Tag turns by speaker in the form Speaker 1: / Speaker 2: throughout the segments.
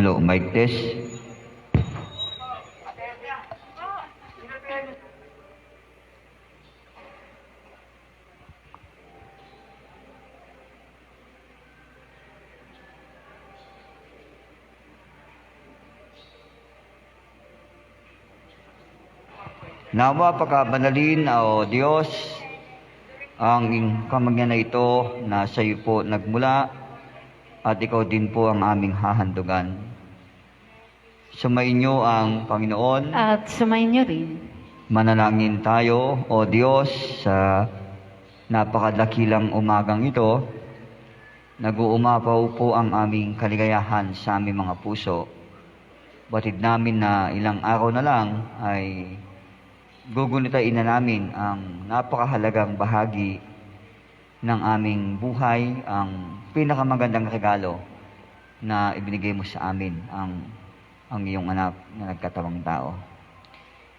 Speaker 1: Hello, mic test. Nawa pagkabanalin o Diyos, ang kamagyan na ito na sa iyo po nagmula at ikaw din po ang aming hahandugan. Sumainyo ang Panginoon
Speaker 2: At sumainyo rin.
Speaker 1: Manalangin tayo, O Diyos, sa napakadakilang umagang ito. Nag-uumapaw po ang aming kaligayahan sa aming mga puso. Batid namin na ilang araw na lang ay gugunitain na namin ang napakahalagang bahagi ng aming buhay, ang pinakamagandang regalo na ibinigay mo sa amin, ang iyong anak na nagkatawang tao.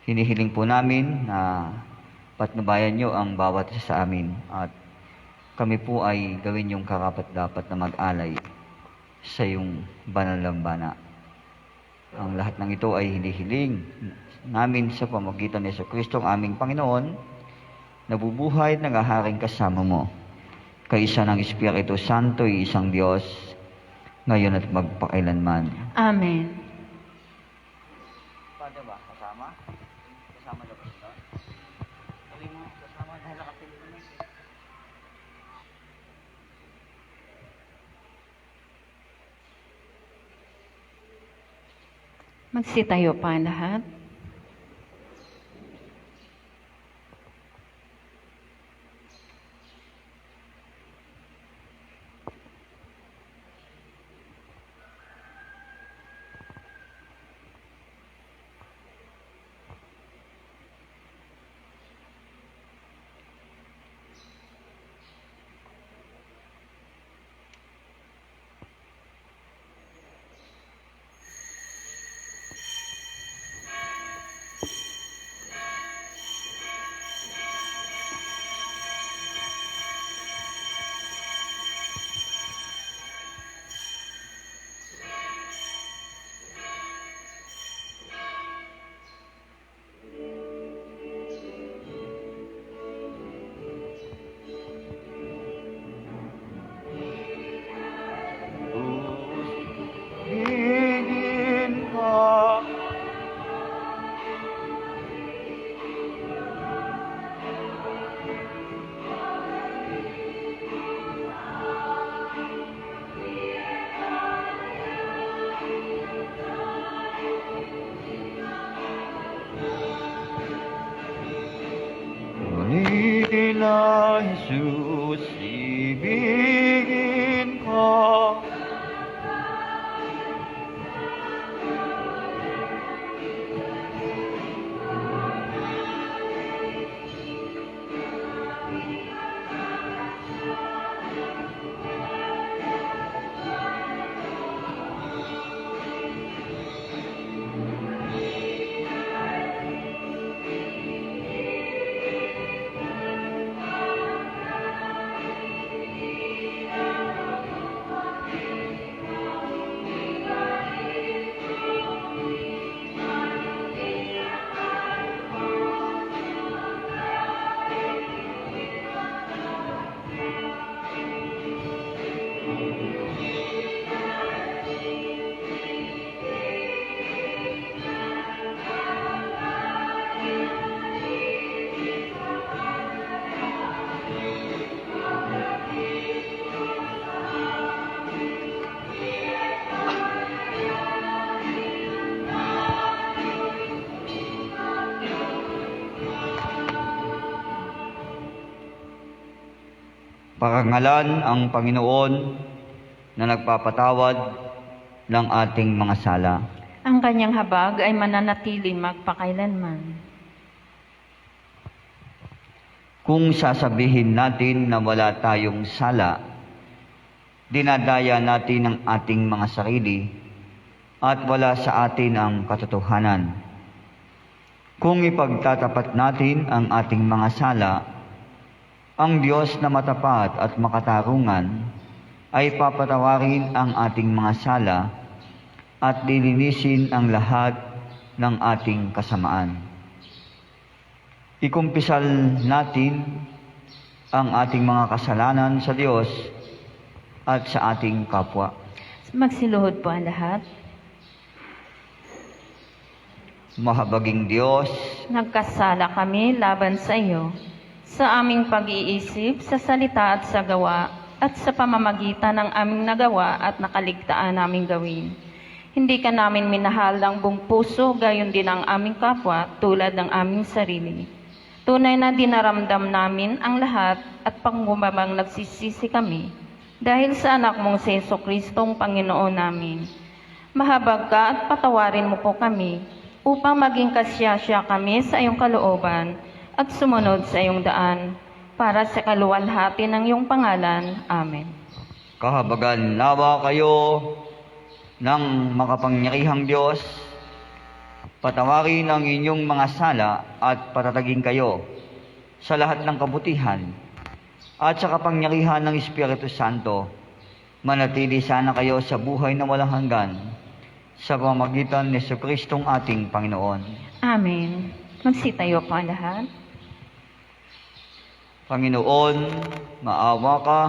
Speaker 1: Hinihiling po namin na patnubayan niyo ang bawat isa sa amin at kami po ay gawin yung karapat-dapat na mag-alay sa iyong banal na lambana. Ang lahat ng ito ay hinihiling namin sa pamamagitan ni Jesucristo ang aming Panginoon, nabubuhay at naghaharing kasama mo. Kaisa ng Espiritu Santo, isang Diyos, ngayon at magpakailanman.
Speaker 2: Amen.
Speaker 1: Paano ba? Kasama? Kasama na ba ito? Sabi mo, kasama dahil nakapili ko na.
Speaker 2: Magsitayo pa lahat.
Speaker 1: Hingin ka. Ngunit na Jesus, ibigin ka. Parangalan ang Panginoon na nagpapatawad ng ating mga sala.
Speaker 2: Ang kanyang habag ay mananatili magpakailanman.
Speaker 1: Kung sasabihin natin na wala tayong sala, dinadaya natin ang ating mga sarili at wala sa atin ang katotohanan. Kung ipagtatapat natin ang ating mga sala, ang Diyos na matapat at makatarungan ay papatawarin ang ating mga sala at lilinisin ang lahat ng ating kasamaan. Ikumpisal natin ang ating mga kasalanan sa Diyos at sa ating kapwa.
Speaker 2: Magsiluhod po ang lahat.
Speaker 1: Mahabaging Diyos,
Speaker 2: Nagkasala kami laban sa iyo, sa aming pag-iisip, sa salita at sa gawa, at sa pamamagitan ng aming nagawa at nakaligtaan naming gawin. Hindi ka namin minahal ng buong puso, gayon din ang aming kapwa, tulad ng aming sarili. Tunay na dinaramdam namin ang lahat at pangumabang nagsisisi kami, dahil sa anak mong si Jesucristong Panginoon namin. Mahabag ka at patawarin mo po kami, upang maging kasyasya kami sa iyong kalooban at sumunod sa iyong daan, para sa kaluwalhati ng iyong pangalan. Amen.
Speaker 1: kahabagan nawa kayo ng makapangyarihang Diyos, patawarin ang inyong mga sala at patatagin kayo sa lahat ng kabutihan at sa kapangyarihan ng Espiritu Santo. Manatili sana kayo sa buhay na walang hanggan sa pamamagitan ni Jesucristong ating Panginoon.
Speaker 2: Amen. Magsitayo po ang lahat.
Speaker 1: Panginoon, maawa ka.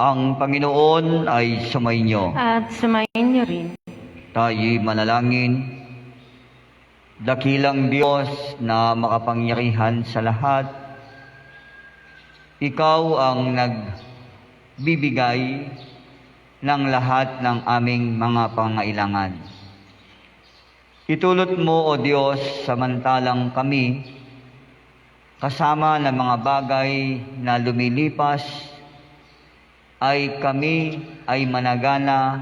Speaker 1: Ang Panginoon ay sumainyo.
Speaker 2: At sumayin niyo rin.
Speaker 1: Tayo'y manalangin. Dakilang Diyos na makapangyarihan sa lahat, Ikaw ang nagbibigay ng lahat ng aming mga pangailangan. Itulot mo, O Diyos, samantalang kami, kasama ng mga bagay na lumilipas, ay kami ay managana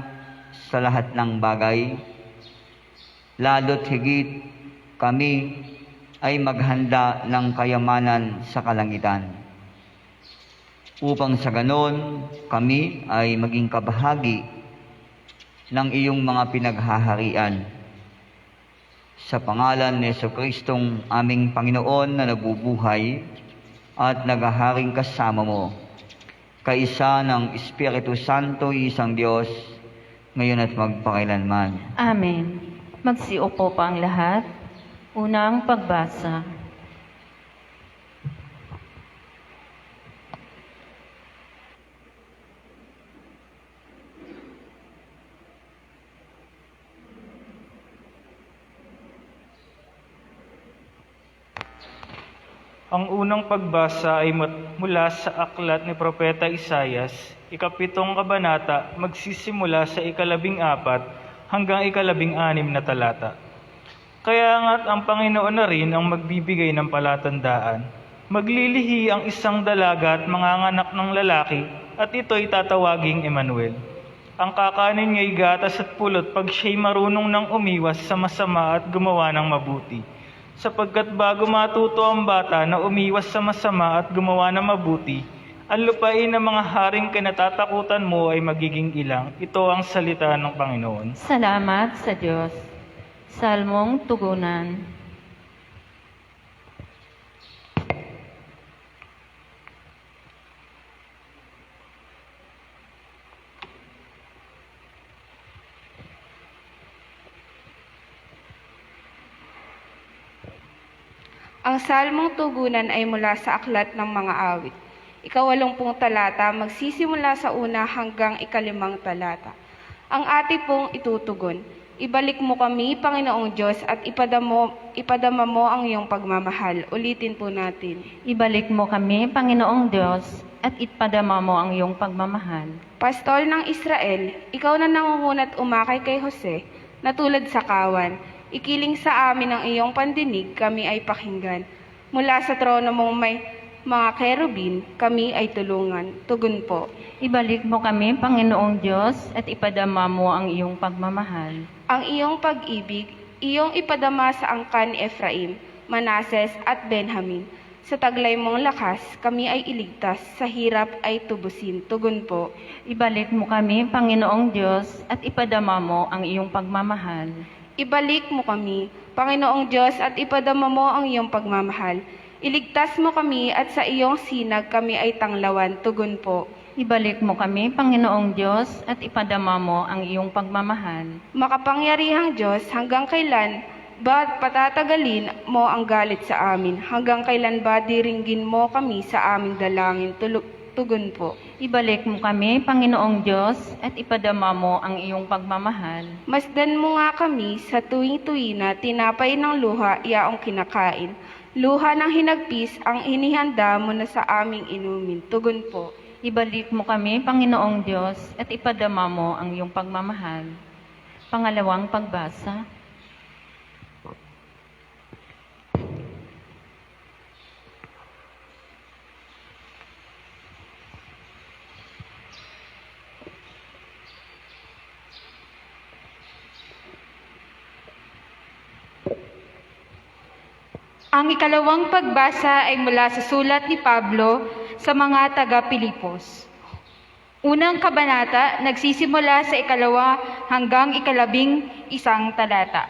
Speaker 1: sa lahat ng bagay, lalo't higit kami ay maghanda ng kayamanan sa kalangitan. Upang sa ganon, kami ay maging kabahagi ng iyong mga pinaghaharian. Sa pangalan ni Jesucristong aming Panginoon na nabubuhay at naghaharing kasama mo, kaisa ng Espiritu Santo, isang Diyos, ngayon at magpakailanman.
Speaker 2: Amen. Magsiupo pa ang lahat. Unang pagbasa.
Speaker 3: Ang unang pagbasa ay mula sa aklat ni Propeta Isayas, ikapitong kabanata, magsisimula sa 14 hanggang 16 na talata. Kaya nga't ang Panginoon na rin ang magbibigay ng palatandaan. Maglilihi ang isang dalaga at manganganak ng lalaki, at ito'y tatawaging Emmanuel. Ang kakanin niya'y gatas at pulot pag siya'y marunong ng umiwas sa masama at gumawa ng mabuti. Sapagkat bago matuto ang bata na umiwas sa masama at gumawa ng mabuti, ang lupain ng mga haring kinatatakutan mo ay magiging ilang. Ito ang salita ng Panginoon.
Speaker 2: Salamat sa Diyos. Salmong Tugunan.
Speaker 4: Ang salmong tugunan ay mula sa aklat ng mga awit. 80 talata, magsisimula sa una hanggang 5 talata. Ang ati pong itutugon, ibalik mo kami, Panginoong Diyos, at ipadama mo ang iyong pagmamahal. Ulitin po natin.
Speaker 2: Ibalik mo kami, Panginoong Diyos, at ipadama mo ang iyong pagmamahal.
Speaker 4: Pastol ng Israel, ikaw na nangungunat umakay kay Jose, na tulad sa kawan. Ikiling sa amin ang iyong pandinig, kami ay pakinggan. Mula sa trono mong may mga kerubin, kami ay tulungan. Tugon po.
Speaker 2: Ibalik mo kami, Panginoong Diyos, at ipadama mo ang iyong pagmamahal.
Speaker 4: Ang iyong pag-ibig, iyong ipadama sa angkan ni Efraim, Manases at Benjamin. Sa taglay mong lakas, kami ay iligtas, sa hirap ay tubusin. Tugon po.
Speaker 2: Ibalik mo kami, Panginoong Diyos, at ipadama mo ang iyong pagmamahal.
Speaker 4: Ibalik mo kami, Panginoong Diyos, at ipadama mo ang iyong pagmamahal. Iligtas mo kami at sa iyong sinag kami ay tanglawan. Tugon po.
Speaker 2: Ibalik mo kami, Panginoong Diyos, at ipadama mo ang iyong pagmamahal.
Speaker 4: Makapangyarihang Diyos, hanggang kailan ba patatagalin mo ang galit sa amin? Hanggang kailan ba diringgin mo kami sa aming dalangin? Tugon po.
Speaker 2: Ibalik mo kami, Panginoong Diyos, at ipadama mo ang iyong pagmamahal.
Speaker 4: Masdan mo nga kami sa tuwing-tuwi na tinapay ng luha iyaong kinakain. Luha ng hinagpis ang inihanda mo na sa aming inumin. Tugon po.
Speaker 2: Ibalik mo kami, Panginoong Diyos, at ipadama mo ang iyong pagmamahal. Pangalawang pagbasa.
Speaker 5: Ang ikalawang pagbasa ay mula sa sulat ni Pablo sa mga taga-Pilipos. Unang kabanata, nagsisimula sa 2 hanggang 11 talata.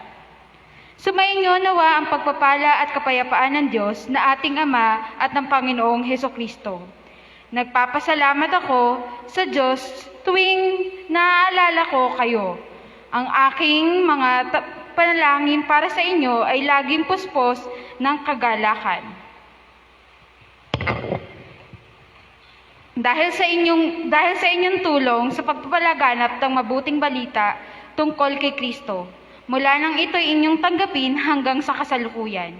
Speaker 5: Sumainyo nawa ang pagpapala at kapayapaan ng Diyos na ating Ama at ng Panginoong Hesukristo. Nagpapasalamat ako sa Diyos tuwing naaalala ko kayo. Ang aking mga panalangin para sa inyo ay laging puspos ng kagalakan. Dahil sa inyong tulong sa pagpapalaganap ng mabuting balita tungkol kay Kristo, mula nang ito'y inyong tanggapin hanggang sa kasalukuyan.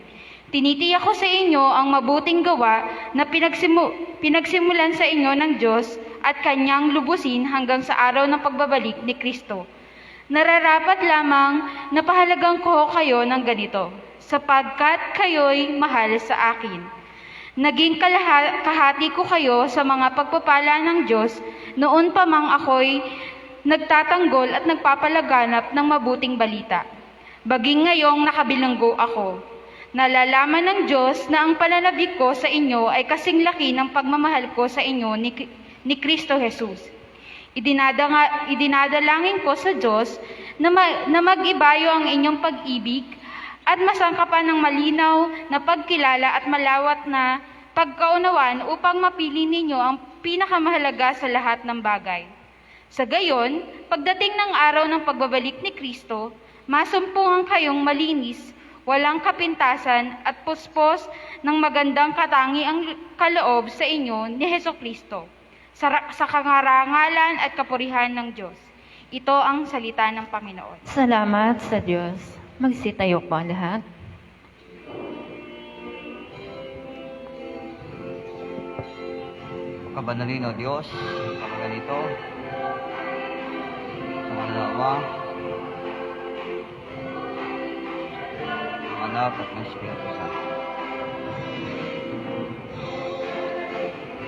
Speaker 5: Tinitiyak ko sa inyo ang mabuting gawa na pinagsimulan sa inyo ng Diyos at Kanyang lubusin hanggang sa araw ng pagbabalik ni Kristo. Nararapat lamang na pahalagan ko kayo ng ganito, sapagkat kayo'y mahal sa akin. Naging kahati ko kayo sa mga pagpapala ng Diyos noon pa mang ako'y nagtatanggol at nagpapalaganap ng mabuting balita. Baging ngayong nakabilanggo ako. Nalalaman ng Diyos na ang pananabik ko sa inyo ay kasing laki ng pagmamahal ko sa inyo ni Kristo Jesus. Idinadalangin ko sa Diyos na mag-ibayo ang inyong pag-ibig at masangkapan ng malinaw na pagkilala at malawat na pagkaunawaan upang mapili ninyo ang pinakamahalaga sa lahat ng bagay. Sa gayon, pagdating ng araw ng pagbabalik ni Kristo, masumpungan kayong malinis, walang kapintasan at puspos ng magandang katangiang kaloob sa inyo ni Hesukristo, sa karangalan at kapurihan ng Diyos. Ito ang salita ng Panginoon.
Speaker 2: Salamat sa Diyos. Magsitayo po ang lahat.
Speaker 1: Kabanalin o Diyos, kapaganito, sa mga Ama, ng Anak at ng Espiritu Santo.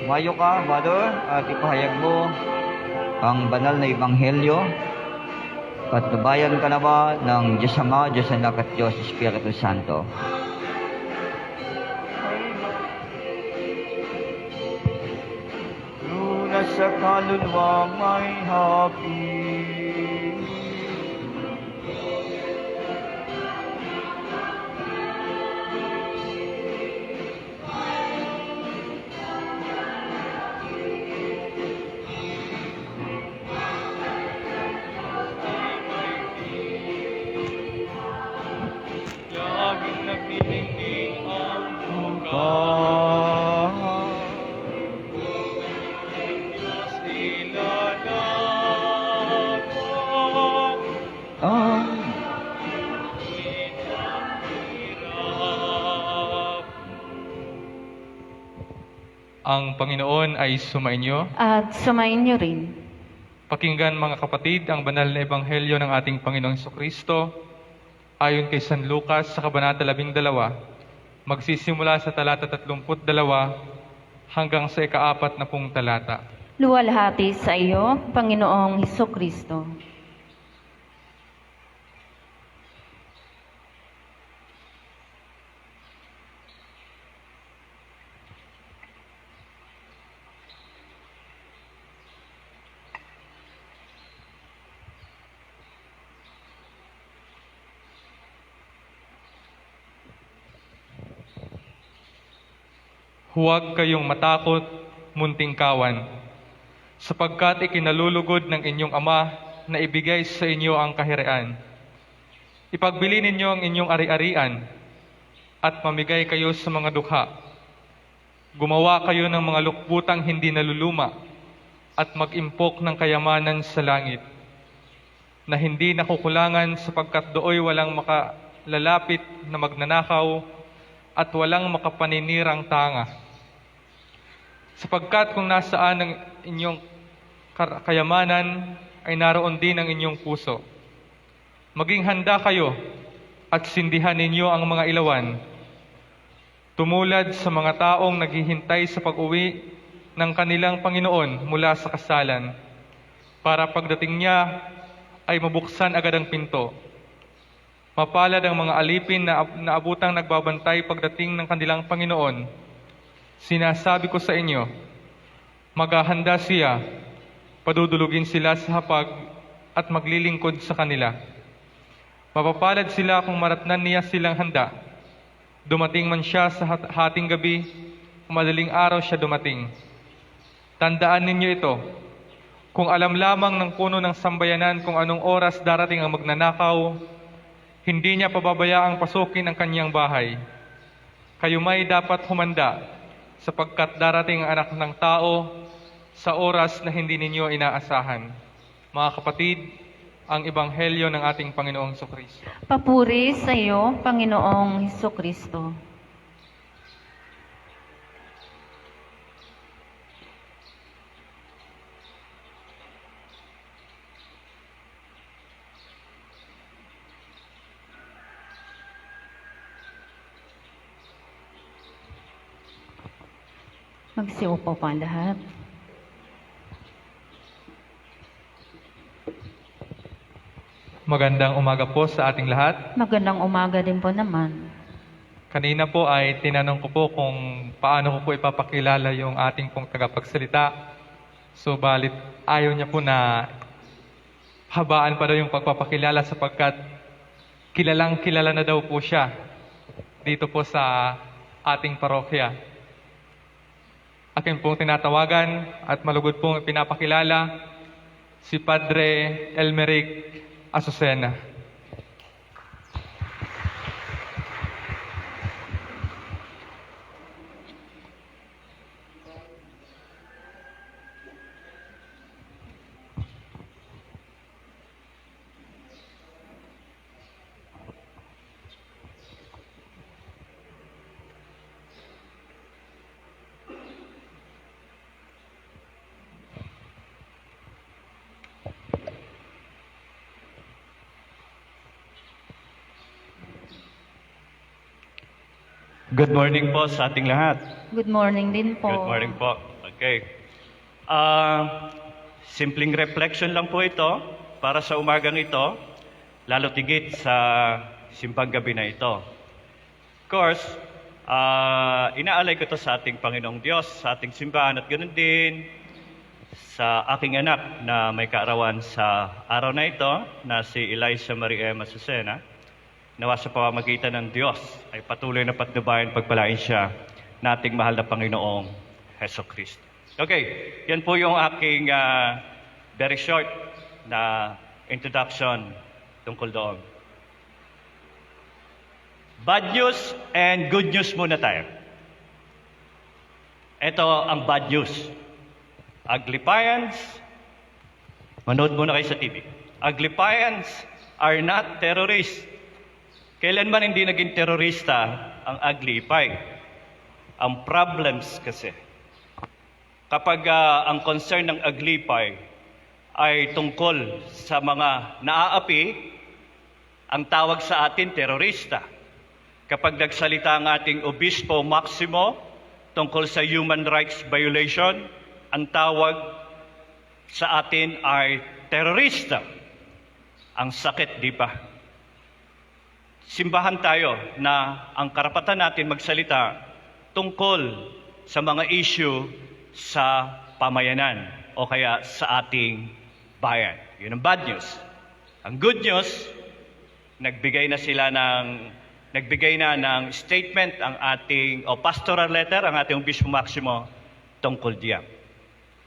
Speaker 1: Umayo ka, Father, at ipahayag mo ang banal na Ebanghelyo. Patnubayan ka na ba ng Diyos Ama, Diyos Anak at Diyos Espiritu Santo? Luna sa kaluluwa may hapis.
Speaker 3: Laging nagdidingding ang buka. Diyos ilalalaman. Ang Panginoon ay sumainyo.
Speaker 2: At sumayin niyo rin.
Speaker 3: Pakinggan mga kapatid ang banal na ebanghelyo ng ating Panginoong Jesucristo ayon kay San Lucas sa Kabanata 12, magsisimula sa talata 32 hanggang sa ika-40 talata.
Speaker 2: Luwalhati sa iyo, Panginoong Hesukristo.
Speaker 3: Huwag kayong matakot, munting kawan, sapagkat ikinalulugod ng inyong Ama na ibigay sa inyo ang kaharian. Ipagbili ninyo ang inyong ari-arian at mamigay kayo sa mga dukha. Gumawa kayo ng mga lukbutang hindi naluluma at mag-impok ng kayamanan sa langit, na hindi nakukulangan sapagkat dooy walang makalalapit na magnanakaw at walang makapaninirang tanga. Sapagkat kung nasaan ang inyong kayamanan, ay naroon din ang inyong puso. Maging handa kayo at sindihan ninyo ang mga ilawan, tumulad sa mga taong naghihintay sa pag-uwi ng kanilang Panginoon mula sa kasalan, para pagdating niya ay mabuksan agad ang pinto. Mapalad ang mga alipin na naabutang nagbabantay pagdating ng kanilang Panginoon. Sinasabi ko sa inyo, maghahanda siya, padudulugin sila sa hapag at maglilingkod sa kanila. Mapapalad sila kung maratnan niya silang handa. Dumating man siya sa hating gabi, madaling araw siya dumating. Tandaan ninyo ito, kung alam lamang ng puno ng sambayanan kung anong oras darating ang magnanakaw, hindi niya pababayaang pasukin ang kanyang bahay. Kayo may dapat humanda, sapagkat darating ang Anak ng Tao
Speaker 6: sa oras na hindi ninyo inaasahan. Mga kapatid, ang Ebanghelyo ng ating Panginoong Jesucristo.
Speaker 2: Papuri sa iyo, Panginoong Hesukristo. Magsiupo pa ang lahat.
Speaker 6: Magandang umaga po sa ating lahat.
Speaker 2: Magandang umaga din po naman.
Speaker 6: Kanina po ay tinanong ko po kung paano ko po ipapakilala yung ating pong tagapagsalita. Subalit ayaw niya po na habaan pa daw yung pagpapakilala sapagkat kilalang kilala na daw po siya dito po sa ating parokya. Akin pong tinatawagan at malugod pong pinapakilala si Padre Elmeric Azucena.
Speaker 7: Good morning po sa ating lahat.
Speaker 2: Good morning din po.
Speaker 7: Good morning po. Okay. Simpleng reflection lang po ito para sa umagang ito, lalo tigit sa simbang gabi na ito. Of course, inaalay ko ito sa ating Panginoong Diyos, sa ating simbahan at ganoon din sa aking anak na may kaarawan sa araw na ito na si Eliza Marie Emma Azucena. Nawa sa pamamagitan ng Diyos ay patuloy na patnubayan pagpalain siya na ating mahal na Panginoong Heso Kristo. Okay, yan po yung aking very short na introduction tungkol doon. Bad news and good news muna tayo. Ito ang bad news. Aglipayans, manood muna kayo sa TV. Aglipayans are not terrorists. Kailanman hindi naging terorista ang Aglipay. Ang problems kasi, kapag ang concern ng Aglipay ay tungkol sa mga naaapi, ang tawag sa atin terorista. Kapag nagsalita ang ating Obispo Maximo tungkol sa human rights violation, ang tawag sa atin ay terorista. Ang sakit, di ba? Simbahan tayo na ang karapatan natin magsalita tungkol sa mga issue sa pamayanan o kaya sa ating bayan. Yun ang bad news. Ang good news, nagbigay na ng statement ang ating pastoral letter ang ating Obispo Maximo tungkol diyan.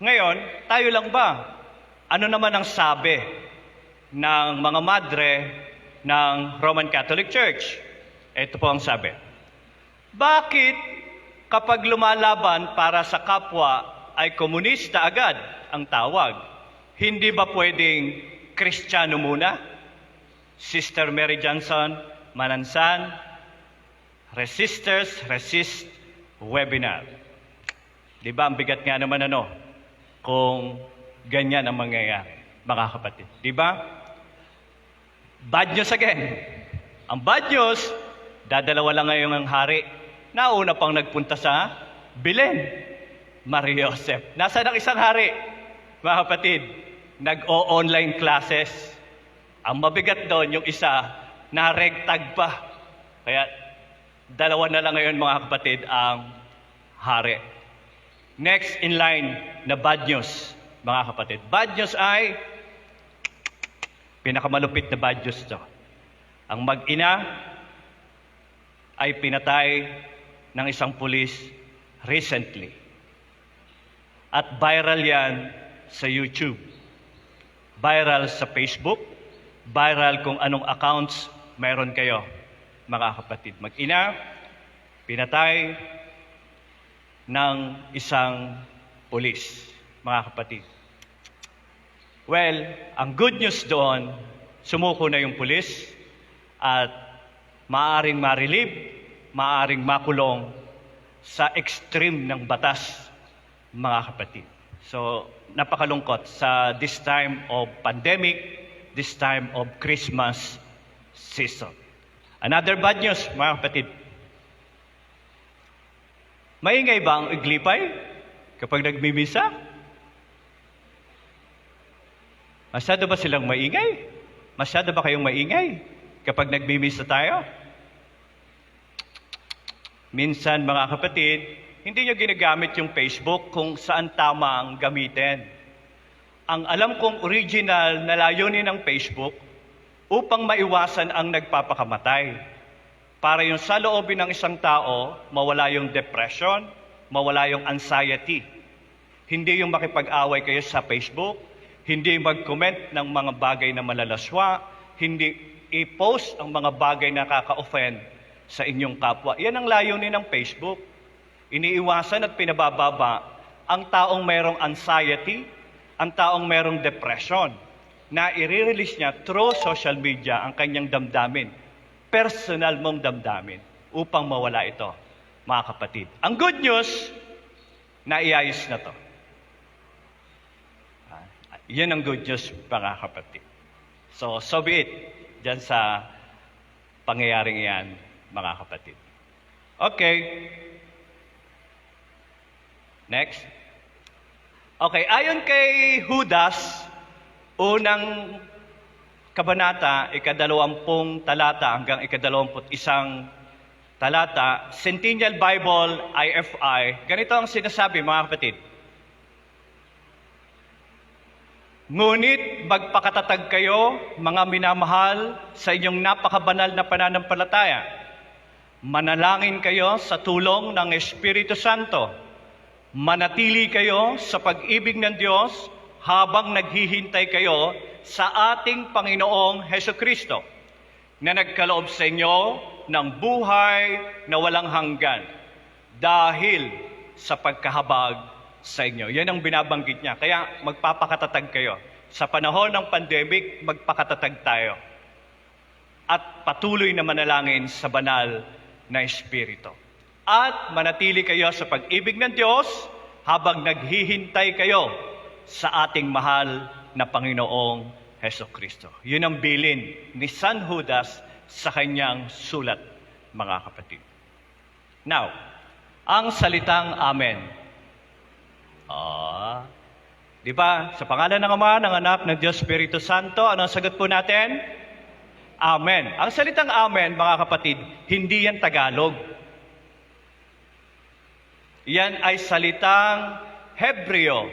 Speaker 7: Ngayon, tayo lang ba? Ano naman ang sabi ng mga madre ng Roman Catholic Church? Ito po ang sabi. Bakit kapag lumalaban para sa kapwa ay komunista agad ang tawag? Hindi ba pwedeng Kristiyano muna? Sister Mary Johnson, Manansan, Resisters Resist Webinar. Di ba ang bigat nga naman kung ganyan ang mangyayari, mga kapatid. Di ba? Bad news again. Ang bad news, dadalawa lang ngayon ang hari. Nauna pang nagpunta sa Belen, Maria Joseph. Nasaan ang isang hari? Mga kapatid, nag-o-online classes. Ang mabigat doon, yung isa, naregtag pa. Kaya, dalawa na lang ngayon mga kapatid ang hari. Next in line na bad news, mga kapatid. Bad news ay pinakamalupit na bad news to. Ang mag-ina ay pinatay ng isang pulis recently. At viral yan sa YouTube. Viral sa Facebook. Viral kung anong accounts mayroon kayo, mga kapatid. Mag-ina, pinatay ng isang pulis. mga kapatid. Well, ang good news doon, sumuko na yung pulis at maaaring marilib, maaaring makulong sa extreme ng batas, mga kapatid. So, napakalungkot sa this time of pandemic, this time of Christmas season. Another bad news, mga kapatid. Maingay ba ang iglipay kapag nagmimisa? Masyado ba silang maingay? Masyado ba kayong maingay kapag nagmimisa tayo? Minsan, mga kapatid, hindi nyo ginagamit yung Facebook kung saan tama ang gamitin. Ang alam kong original na layunin ng Facebook upang maiwasan ang nagpapakamatay. Para yung sa loobin ng isang tao, mawala yung depression, mawala yung anxiety. Hindi yung makipag-away kayo sa Facebook, hindi mag-comment ng mga bagay na malalaswa, hindi i-post ang mga bagay na kaka-offend sa inyong kapwa. Yan ang layunin ng Facebook. Iniiwasan at pinabababa ang taong mayroong anxiety, ang taong mayroong depression, na i-release niya through social media ang kanyang damdamin. Personal mong damdamin upang mawala ito, mga kapatid. Ang good news, naiayos na to. Yan ang good news, mga kapatid. So be it, dyan sa pangyayaring iyan, mga kapatid. Okay. Next. Okay, ayon kay Judas, unang kabanata, 20 talata hanggang 21 talata, Centennial Bible, IFI, ganito ang sinasabi, mga kapatid. Ngunit magpakatatag kayo, mga minamahal, sa inyong napakabanal na pananampalataya. Manalangin kayo sa tulong ng Espiritu Santo. Manatili kayo sa pag-ibig ng Diyos habang naghihintay kayo sa ating Panginoong Hesukristo na nagkaloob sa inyo ng buhay na walang hanggan dahil sa pagkahabag sa inyo. Yan ang binabanggit niya. Kaya magpapakatatag kayo. Sa panahon ng pandemic, magpakatatag tayo. At patuloy na manalangin sa banal na Espiritu. At manatili kayo sa pag-ibig ng Diyos habang naghihintay kayo sa ating mahal na Panginoong Hesukristo. Yun ang bilin ni San Judas sa kanyang sulat, mga kapatid. Now, ang salitang Amen. Di ba? Sa pangalan ng Ama, ng Anak, ng Diyos Espiritu Santo, ano ang sagot po natin? Amen. Ang salitang Amen, mga kapatid, hindi yan Tagalog. Yan ay salitang Hebreo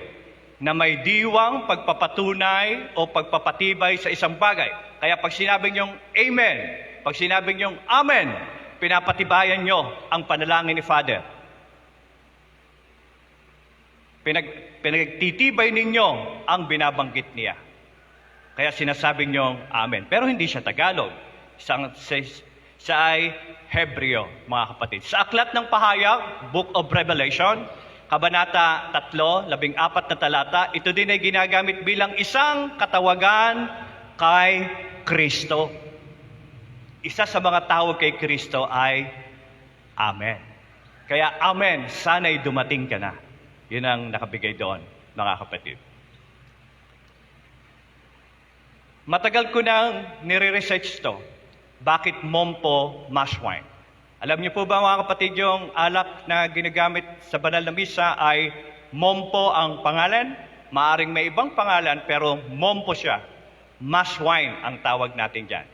Speaker 7: na may diwang pagpapatunay o pagpapatibay sa isang bagay. Kaya pag sinabing yung Amen, pag sinabing yung Amen, pinapatibayan nyo ang panalangin ni Father. Pinagtitibay ninyo ang binabanggit niya. Kaya sinasabi nyo Amen. Pero hindi siya Tagalog. Siya ay Hebreo, mga kapatid. Sa Aklat ng Pahayag, Book of Revelation, Kabanata 3, 14 na talata, ito din ay ginagamit bilang isang katawagan kay Kristo. Isa sa mga tawag kay Kristo ay Amen. Kaya Amen, sana'y dumating ka na. Yun ang nakabigay doon, mga kapatid. Matagal ko nang nire-research to. Bakit Mompo Mash Wine? Alam niyo po ba, mga kapatid, yung alak na ginagamit sa banal na misa ay Mompo ang pangalan? Maaring may ibang pangalan, pero Mompo siya. Mash wine ang tawag natin dyan.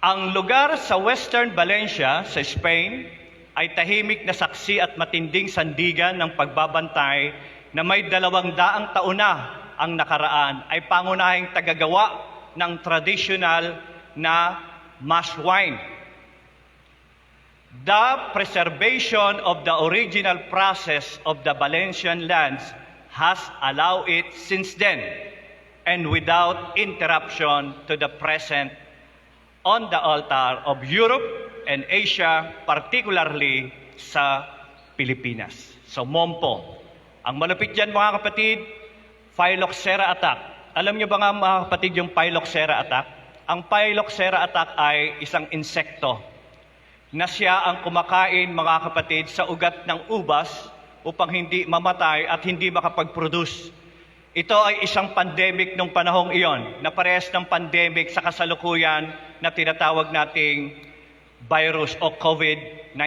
Speaker 7: Ang lugar sa Western Valencia, sa Spain, ay tahimik na saksi at matinding sandigan ng pagbabantay na may 200 taon na ang nakaraan ay pangunahing tagagawa ng traditional na mash wine. The preservation of the original process of the Valencian lands has allowed it since then and without interruption to the present on the altar of Europe and Asia, particularly sa Pilipinas. So Mompo Ang malupit dyan mga kapatid, phylloxera attack. Alam niyo ba nga mga kapatid yung phylloxera attack? Ang phylloxera attack ay isang insekto na siya ang kumakain mga kapatid sa ugat ng ubas upang hindi mamatay at hindi makapag-produce. Ito ay isang pandemic nung panahong iyon na parehas ng pandemic sa kasalukuyan na tinatawag nating virus o COVID-19.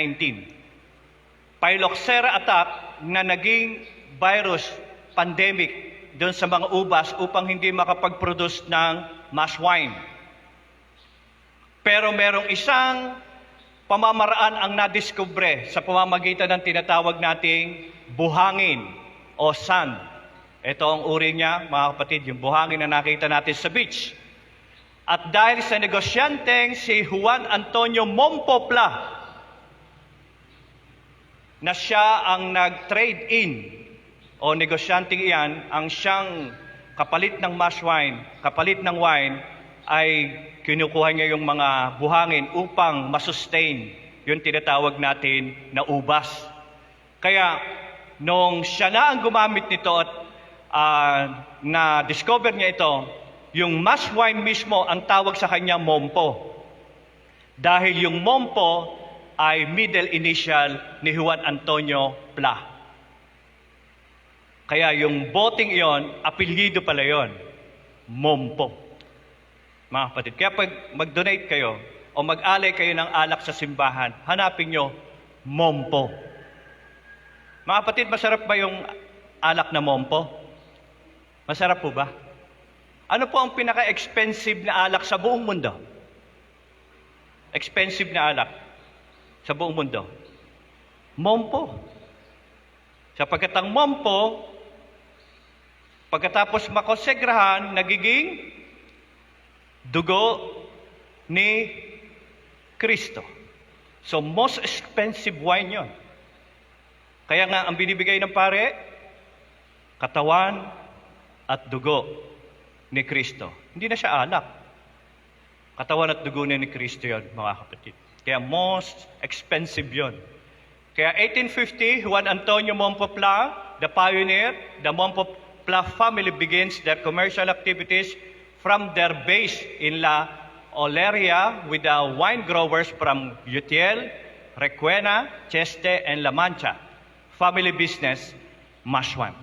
Speaker 7: Phylloxera attack na naging virus pandemic doon sa mga ubas upang hindi makapag-produce ng mass wine. Pero merong isang pamamaraan ang nadiskubre sa pamamagitan ng tinatawag nating buhangin o sand. Ito ang uri niya, mga kapatid, yung buhangin na nakita natin sa beach. At dahil sa negosyanteng si Juan Antonio Mompopla, na siya ang nag-trade in, o negosyanteng iyan, ang siyang kapalit ng mass wine, kapalit ng wine, ay kinukuha niya yung mga buhangin upang masustain yung tinatawag natin na ubas. Kaya, nung siya na ang gumamit nito at na-discover niya ito, yung mass wine mismo ang tawag sa kanya Mompo. Dahil yung Mompo ay middle initial ni Juan Antonio Pla. Kaya yung boteng iyon, apelyido pala yon, Mompo. Mga kapatid, kaya pag mag-donate kayo o mag-alay kayo ng alak sa simbahan, hanapin nyo Mompo. Mga kapatid, masarap ba yung alak na Mompo? Masarap po ba? Ano po ang pinaka-expensive na alak sa buong mundo? Expensive na alak sa buong mundo? Mompo. Sapagkat ang Mompo, pagkatapos makonsegrahan, nagiging dugo ni Kristo. So, most expensive wine yon. Kaya nga, ang binibigay ng pare, katawan at dugo ni Kristo. Hindi na siya alak. Katawan at dugo ni Kristo yon, mga kapatid. Kaya most expensive yon. Kaya 1850, Juan Antonio Mompopla, the pioneer, the Mompopla family begins their commercial activities from their base in La Oleria with the wine growers from Utiel, Requena, Cheste, and La Mancha. Family business, mass wine.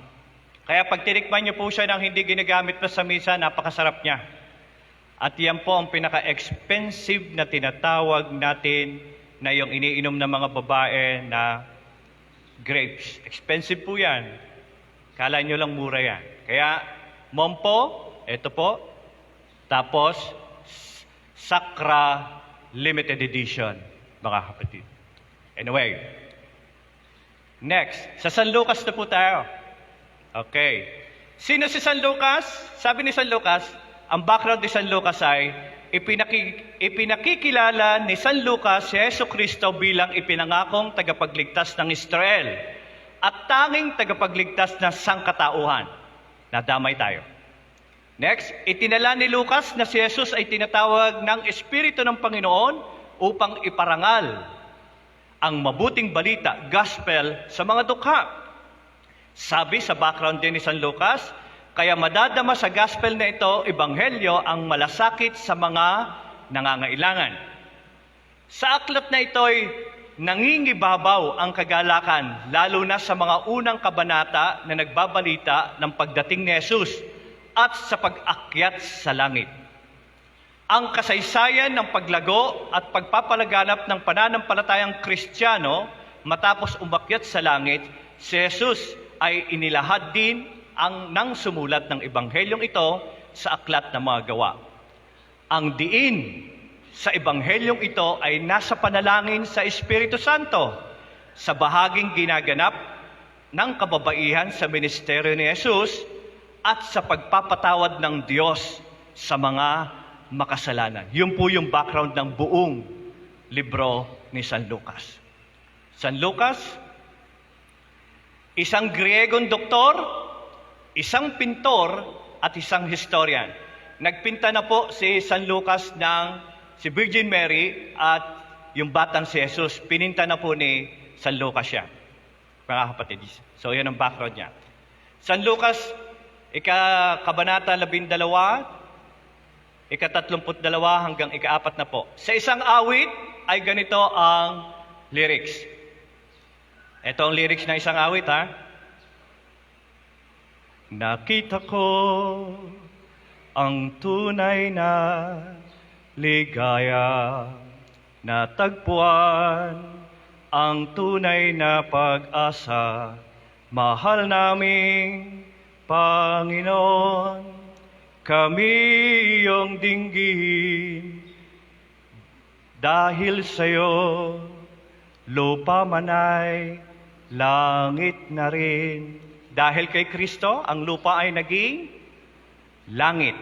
Speaker 7: Kaya pag tinikman niyo po siya ng hindi ginagamit pa sa misa, napakasarap niya. At yan po ang pinaka-expensive na tinatawag natin na yung iniinom ng mga babae na grapes. Expensive po yan. Kala nyo lang mura yan. Kaya, Mompo, ito po. Tapos, Sacra Limited Edition, mga kapatid. Anyway, next, sa San Lucas na po tayo. Okay. Sino si San Lucas? Sabi ni San Lucas, ang background ni San Lucas ay ipinakikilala ni San Lucas si Jesucristo bilang ipinangakong tagapagligtas ng Israel at tanging tagapagligtas ng sangkatauhan. Nadamay tayo. Next, itinala ni Lucas na si Jesus ay tinatawag ng Espiritu ng Panginoon upang iparangal ang mabuting balita, gospel, sa mga dukha. Sabi sa background din ni San Lucas, kaya madadama sa gospel na ito, ebanghelyo ang malasakit sa mga nangangailangan. Sa aklat na ito'y nangingibabaw ang kagalakan, lalo na sa mga unang kabanata na nagbabalita ng pagdating ni Jesus at sa pag-akyat sa langit. Ang kasaysayan ng paglago at pagpapalaganap ng pananampalatayang Kristiyano matapos umakyat sa langit, si Jesus ay inilahad din ng sumulat ng ebanghelyong ito sa aklat ng mga gawa. Ang diin sa ebanghelyong ito ay nasa panalangin sa Espiritu Santo sa bahaging ginaganap ng kababaihan sa ministeryo ni Jesus at sa pagpapatawad ng Diyos sa mga makasalanan. Yun po yung background ng buong libro ni San Lucas. San Lucas, isang Griegong doktor, isang pintor, at isang historian. Nagpinta na po si San Lucas ng si Virgin Mary at yung batang si Jesus. Pininta na po ni San Lucas siya. mga kapatid. So, yan ang background niya. San Lucas, Kabanata 12, ika-32 hanggang ika-4 na po. Sa isang awit ay ganito ang lyrics. Ito ang lyrics ng isang awit, ha? Nakita ko ang tunay na ligaya, natagpuan ang tunay na pag-asa, mahal naming Panginoon, kami iyong dinggin. Dahil sa'yo, lupa man ay langit na rin. Dahil kay Kristo, ang lupa ay naging langit.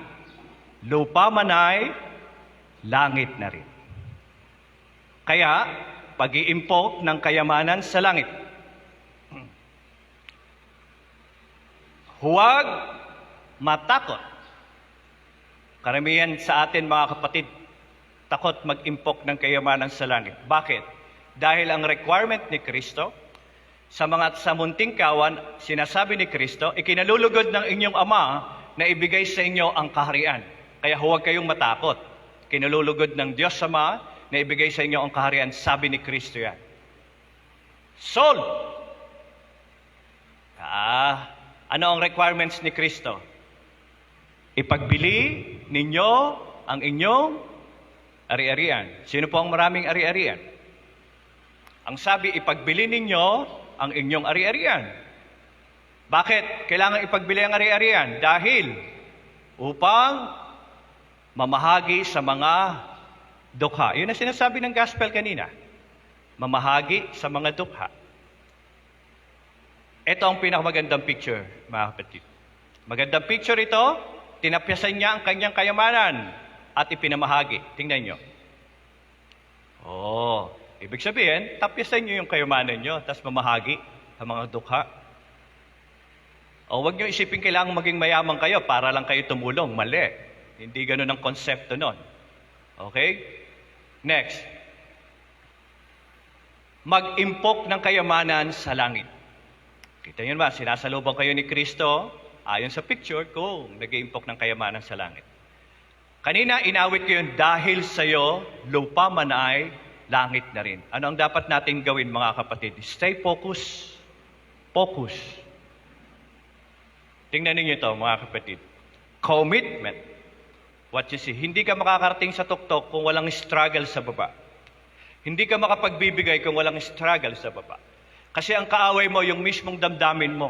Speaker 7: Lupa man ay langit na rin. Kaya, pag-iimpok ng kayamanan sa langit. Huwag matakot. Karamihan sa atin, mga kapatid, takot mag-impok ng kayamanan sa langit. Bakit? Dahil ang requirement ni Kristo, sa munting kawan, sinasabi ni Kristo, ikinalulugod ng inyong Ama na ibigay sa inyo ang kaharian. Kaya huwag kayong matakot. Kinalulugod ng Diyos Ama na ibigay sa inyo ang kaharian, sabi ni Kristo yan. Sold! Ano ang requirements ni Kristo? Ipagbili ninyo ang inyong ari-arian. Sino po ang maraming ari-arian? Ang sabi, ipagbili ninyo ang inyong ari-arian. Bakit kailangan ipagbili ang ari-arian? Dahil upang mamahagi sa mga dukha. Yun ang sinasabi ng gospel kanina. Mamahagi sa mga dukha. Ito ang pinakamagandang picture, mga kapatid. Magandang picture ito, tinapyasan niya ang kanyang kayamanan at ipinamahagi. Tingnan nyo. Ibig sabihin, tapyasan nyo yung kayamanan nyo, tapos mamahagi sa mga dukha. Huwag nyo isipin kailangan maging mayaman kayo para lang kayo tumulong. Mali. Hindi ganun ang konsepto nun. Okay? Next. Mag-impok ng kayamanan sa langit. Kita nyo ba, sinasalubong kayo ni Kristo, ayon sa picture, kung nag-iimpok ng kayamanan sa langit. Kanina, inawit ko yun, dahil sa'yo, lupa man ay langit na rin. Ano ang dapat natin gawin, mga kapatid? Stay focused. Focus. Tingnan ninyo ito, mga kapatid. Commitment. What you see, hindi ka makakarating sa tuktok kung walang struggle sa baba. Hindi ka makapagbibigay kung walang struggle sa baba. Kasi ang kaaway mo, yung mismong damdamin mo.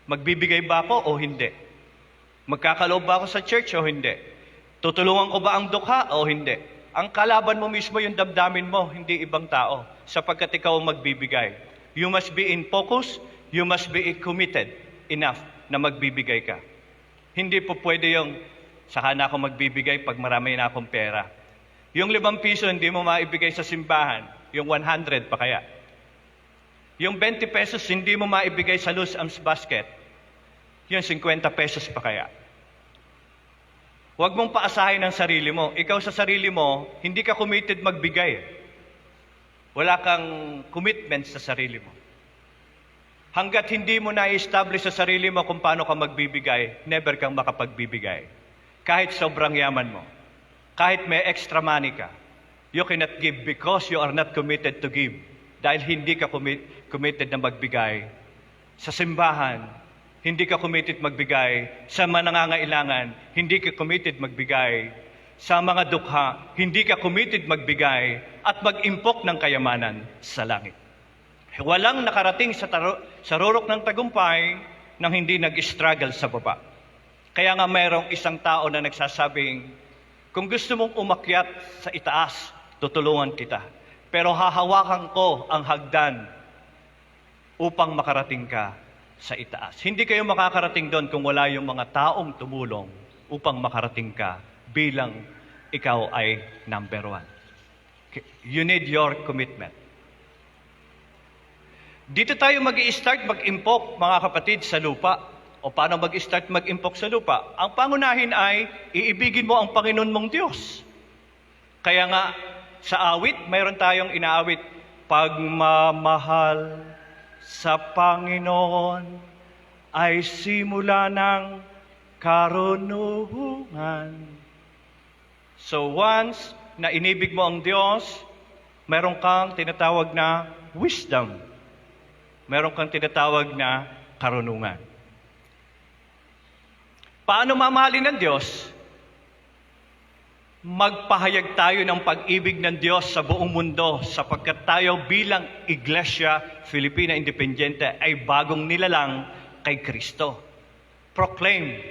Speaker 7: Magbibigay ba ako o hindi? Magkakaloob ba ako sa church o hindi? Tutulungan ko ba ang dukha o hindi? Ang kalaban mo mismo yung damdamin mo, hindi ibang tao. Sapagkat ikaw ang magbibigay. You must be in focus, you must be committed enough na magbibigay ka. Hindi po pwede yung saka na ako magbibigay pag marami na akong pera. Yung 5 piso hindi mo maibigay sa simbahan, yung 100 pa kaya. Yung 20 pesos hindi mo maibigay sa loose arms basket, yung 50 pesos pa kaya. Huwag mong paasahin ang sarili mo. Ikaw sa sarili mo, hindi ka committed magbigay. Wala kang commitment sa sarili mo. Hanggat hindi mo na-establish sa sarili mo kung paano ka magbibigay, never kang makapagbibigay. Kahit sobrang yaman mo. Kahit may extra money ka. You cannot give because you are not committed to give. Dahil hindi ka committed na magbigay sa simbahan, hindi ka committed magbigay sa nangangailangan, hindi ka committed magbigay sa mga dukha, hindi ka committed magbigay at mag-impok ng kayamanan sa langit. Walang nakarating sa rurok ng tagumpay nang hindi nag-struggle sa baba. Kaya nga mayroong isang tao na nagsasabing, kung gusto mong umakyat sa itaas, tutulungan kita. Pero hahawakan ko ang hagdan upang makarating ka sa itaas. Hindi kayo makakarating doon kung wala yung mga taong tumulong upang makarating ka bilang ikaw ay number 1. You need your commitment. Dito tayo mag-i-start mag-impok, mga kapatid, sa lupa. O paano mag-start mag-impok sa lupa? Ang pangunahin ay iibigin mo ang Panginoon mong Diyos. Kaya nga, sa awit, mayroon tayong inaawit, pagmamahal sa Panginoon ay simula ng karunungan. So once na inibig mo ang Diyos, meron kang tinatawag na wisdom. Meron kang tinatawag na karunungan. Paano mamahalin ng Diyos? Magpahayag tayo ng pag-ibig ng Diyos sa buong mundo sapagkat tayo bilang Iglesia Filipina Independiente ay bagong nilalang kay Kristo. Proclaim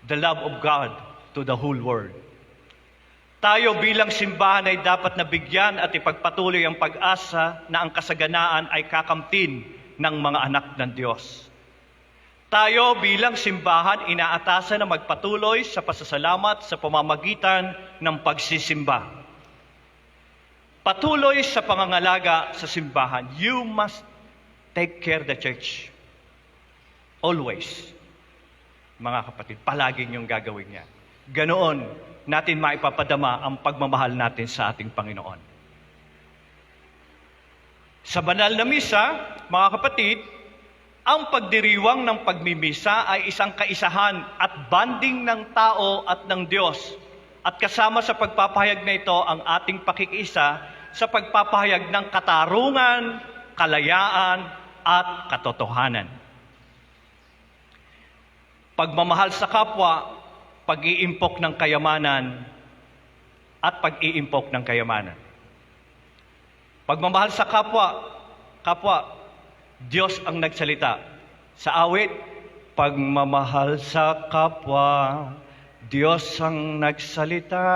Speaker 7: the love of God to the whole world. Tayo bilang simbahan ay dapat nabigyan at ipagpatuloy ang pag-asa na ang kasaganaan ay kakamtin ng mga anak ng Diyos. Tayo bilang simbahan inaatasan na magpatuloy sa pasasalamat sa pamamagitan ng pagsisimba. Patuloy sa pangangalaga sa simbahan. You must take care the church. Always. Mga kapatid, palagi niyong gagawin yan. Ganoon natin maipapadama ang pagmamahal natin sa ating Panginoon. Sa banal na misa, mga kapatid, ang pagdiriwang ng pagmimisa ay isang kaisahan at banding ng tao at ng Diyos. At kasama sa pagpapahayag na ito ang ating pakikiisa sa pagpapahayag ng katarungan, kalayaan, at katotohanan. Pagmamahal sa kapwa, pag-iimpok ng kayamanan, at pag-iimpok ng kayamanan. Pagmamahal sa kapwa, Diyos ang nagsalita. Sa awit, pagmamahal sa kapwa, Diyos ang nagsalita.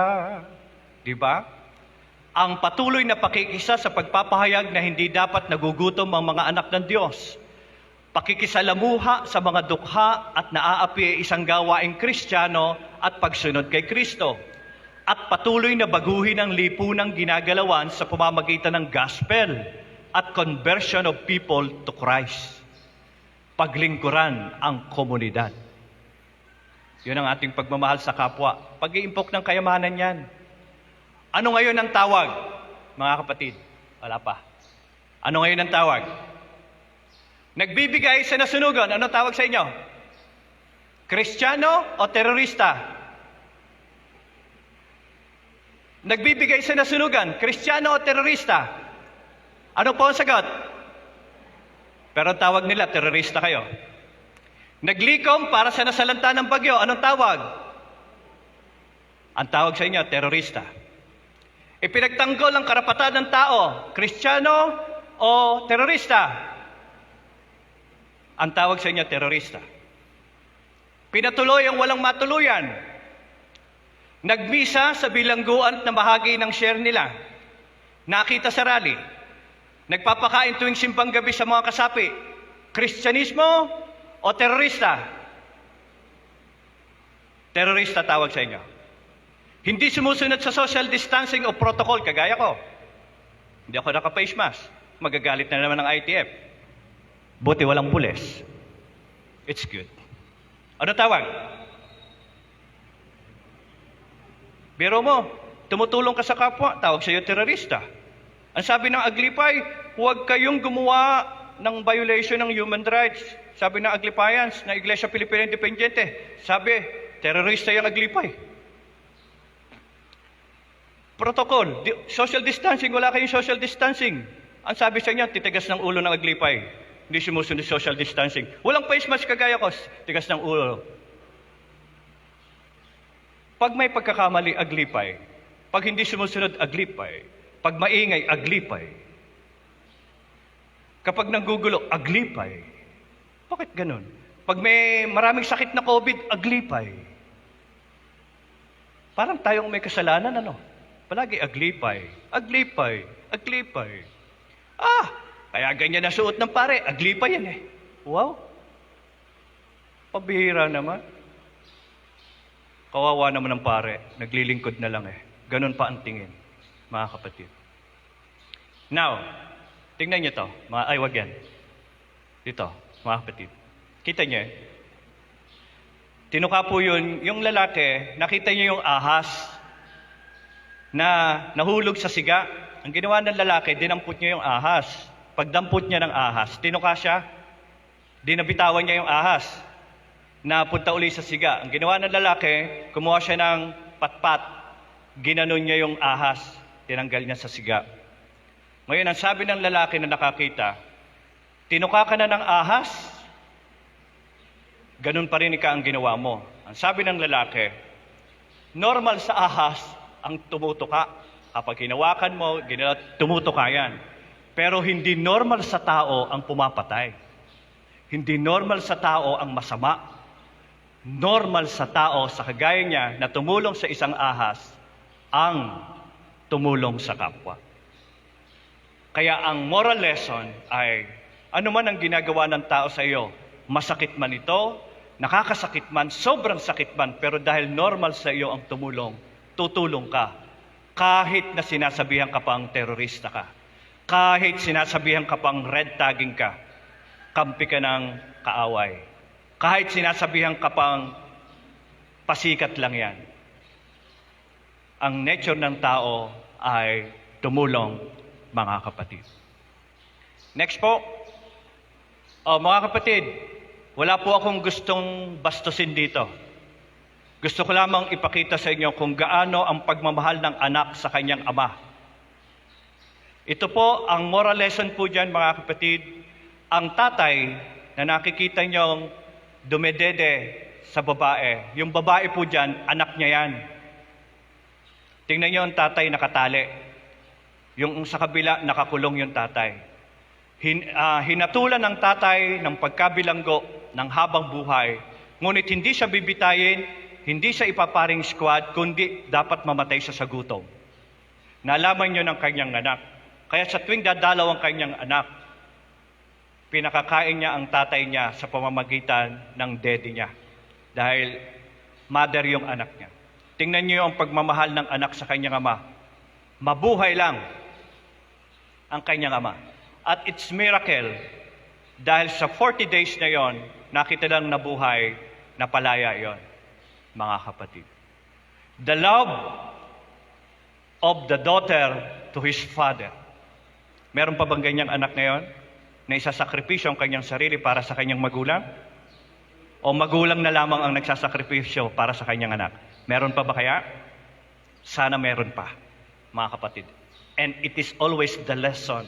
Speaker 7: Diba? Ang patuloy na pakikisa sa pagpapahayag na hindi dapat nagugutom ang mga anak ng Diyos. Pakikisalamuha sa mga dukha at naaapi isang gawaing Kristiyano at pagsunod kay Kristo. At patuloy na baguhin ang lipunang ginagalawan sa pamamagitan ng gospel at conversion of people to Christ. Paglingkuran ang komunidad. Yun ang ating pagmamahal sa kapwa. Pag-iimpok ng kayamanan yan. Ano ngayon ang tawag, mga kapatid? Wala pa. Ano ngayon ang tawag? Nagbibigay sa nasunugan. Ano tawag sa inyo? Kristiyano o terorista? Nagbibigay sa nasunugan. Kristiyano o terorista? Ano po ang sagot? Pero ang tawag nila, terorista kayo. Naglikom para sa nasalanta ng bagyo. Anong tawag? Ang tawag sa inyo, terorista. Ipinagtanggol ang karapatan ng tao, Kristiyano o terorista? Ang tawag sa inyo, terorista. Pinatuloy ang walang matuluyan. Nagmisa sa bilangguan na bahagi ng share nila. Nakita sa rally. Nagpapakain tuwing simbang gabi sa mga kasapi. Kristyanismo o terorista? Terorista tawag sa inyo. Hindi sumusunod sa social distancing o protocol, kagaya ko. Hindi ako naka-face mask. Magagalit na naman ng ITF. Buti walang pulis. It's good. Ano tawag? Biro mo, tumutulong ka sa kapwa, tawag sa iyo terorista. Ang sabi ng Aglipay, huwag kayong gumawa ng violation ng human rights. Sabi ng Aglipayans, na Iglesia Filipina Independiente, sabi, terorista yung Aglipay. Protocol, social distancing, wala kayong social distancing. Ang sabi sa inyo, titigas ng ulo ng Aglipay. Hindi sumusunod social distancing. Walang face mask kagaya ko, tigas ng ulo. Pag may pagkakamali, Aglipay. Pag hindi sumusunod, Aglipay. Pag maingay, Aglipay. Kapag nanggugulo, Aglipay. Bakit ganun? Pag may maraming sakit na COVID, Aglipay. Parang tayong may kasalanan, ano? Palagi Aglipay. Aglipay. Aglipay. Kaya ganyan na suot ng pare. Aglipay yan eh. Wow. Pabihira naman. Kawawa naman ng pare. Naglilingkod na lang eh. Ganun pa ang tingin, mga kapatid. Now, tingnan nyo to. Wag yan. Dito, mga kapatid. Kita nyo eh. Tinuka po yun, yung lalaki, nakita nyo yung ahas na nahulog sa siga. Ang ginawa ng lalaki, dinampot nyo yung ahas. pagdampot niya ng ahas, tinuka siya, dinabitawan niya yung ahas, napunta uli sa siga. Ang ginawa ng lalaki, kumuha siya ng patpat, ginanon niya yung ahas, tinanggal niya sa siga. Ngayon, ang sabi ng lalaki na nakakita, tinuka ka na ng ahas, ganun pa rin ang ginawa mo. Ang sabi ng lalaki, normal sa ahas ang tumutuka. Kapag hinawakan mo, tumutuka yan. Pero hindi normal sa tao ang pumapatay. Hindi normal sa tao ang masama. Normal sa tao, sa kagaya niya, na tumulong sa isang ahas, ang tumulong sa kapwa. Kaya ang moral lesson ay, ano man ang ginagawa ng tao sa iyo, masakit man ito, nakakasakit man, sobrang sakit man, pero dahil normal sa iyo ang tumulong, tutulong ka. Kahit na sinasabihan ka pang terorista ka. Kahit sinasabihan ka pang red tagging ka, kampi ka ng kaaway. Kahit sinasabihan ka pang pasikat lang yan. Ang nature ng tao ay tumulong, mga kapatid. Next po. Mga kapatid, wala po akong gustong bastusin dito. Gusto ko lamang ipakita sa inyo kung gaano ang pagmamahal ng anak sa kanyang ama. Ito po, ang moral lesson po dyan, mga kapatid. Ang tatay na nakikita niyong dumedede sa babae, yung babae po dyan, anak niya yan. Tingnan niyo ang tatay nakatali. Yung sa kabila, nakakulong yung tatay. Hinatulan ng tatay ng pagkabilanggo ng habang buhay, ngunit hindi siya bibitayin, hindi siya ipaparing squad, kundi dapat mamatay siya sa gutom. Nalaman niyo ng kanyang anak. Kaya sa tuwing dadalaw ang kanyang anak, pinakakain niya ang tatay niya sa pamamagitan ng daddy niya. Dahil mother yung anak niya. Tingnan niyo ang pagmamahal ng anak sa kanyang ama. Mabuhay lang ang kanyang ama. At it's miracle, dahil sa 40 days na yon, nakita lang nabuhay, napalaya yon, mga kapatid. The love of the daughter to his father. Meron pa bang ganyang anak ngayon na isasakripisyo ang kanyang sarili para sa kanyang magulang? O magulang na lamang ang nagsasakripisyo para sa kanyang anak? Meron pa ba kaya? Sana meron pa, mga kapatid. And it is always the lesson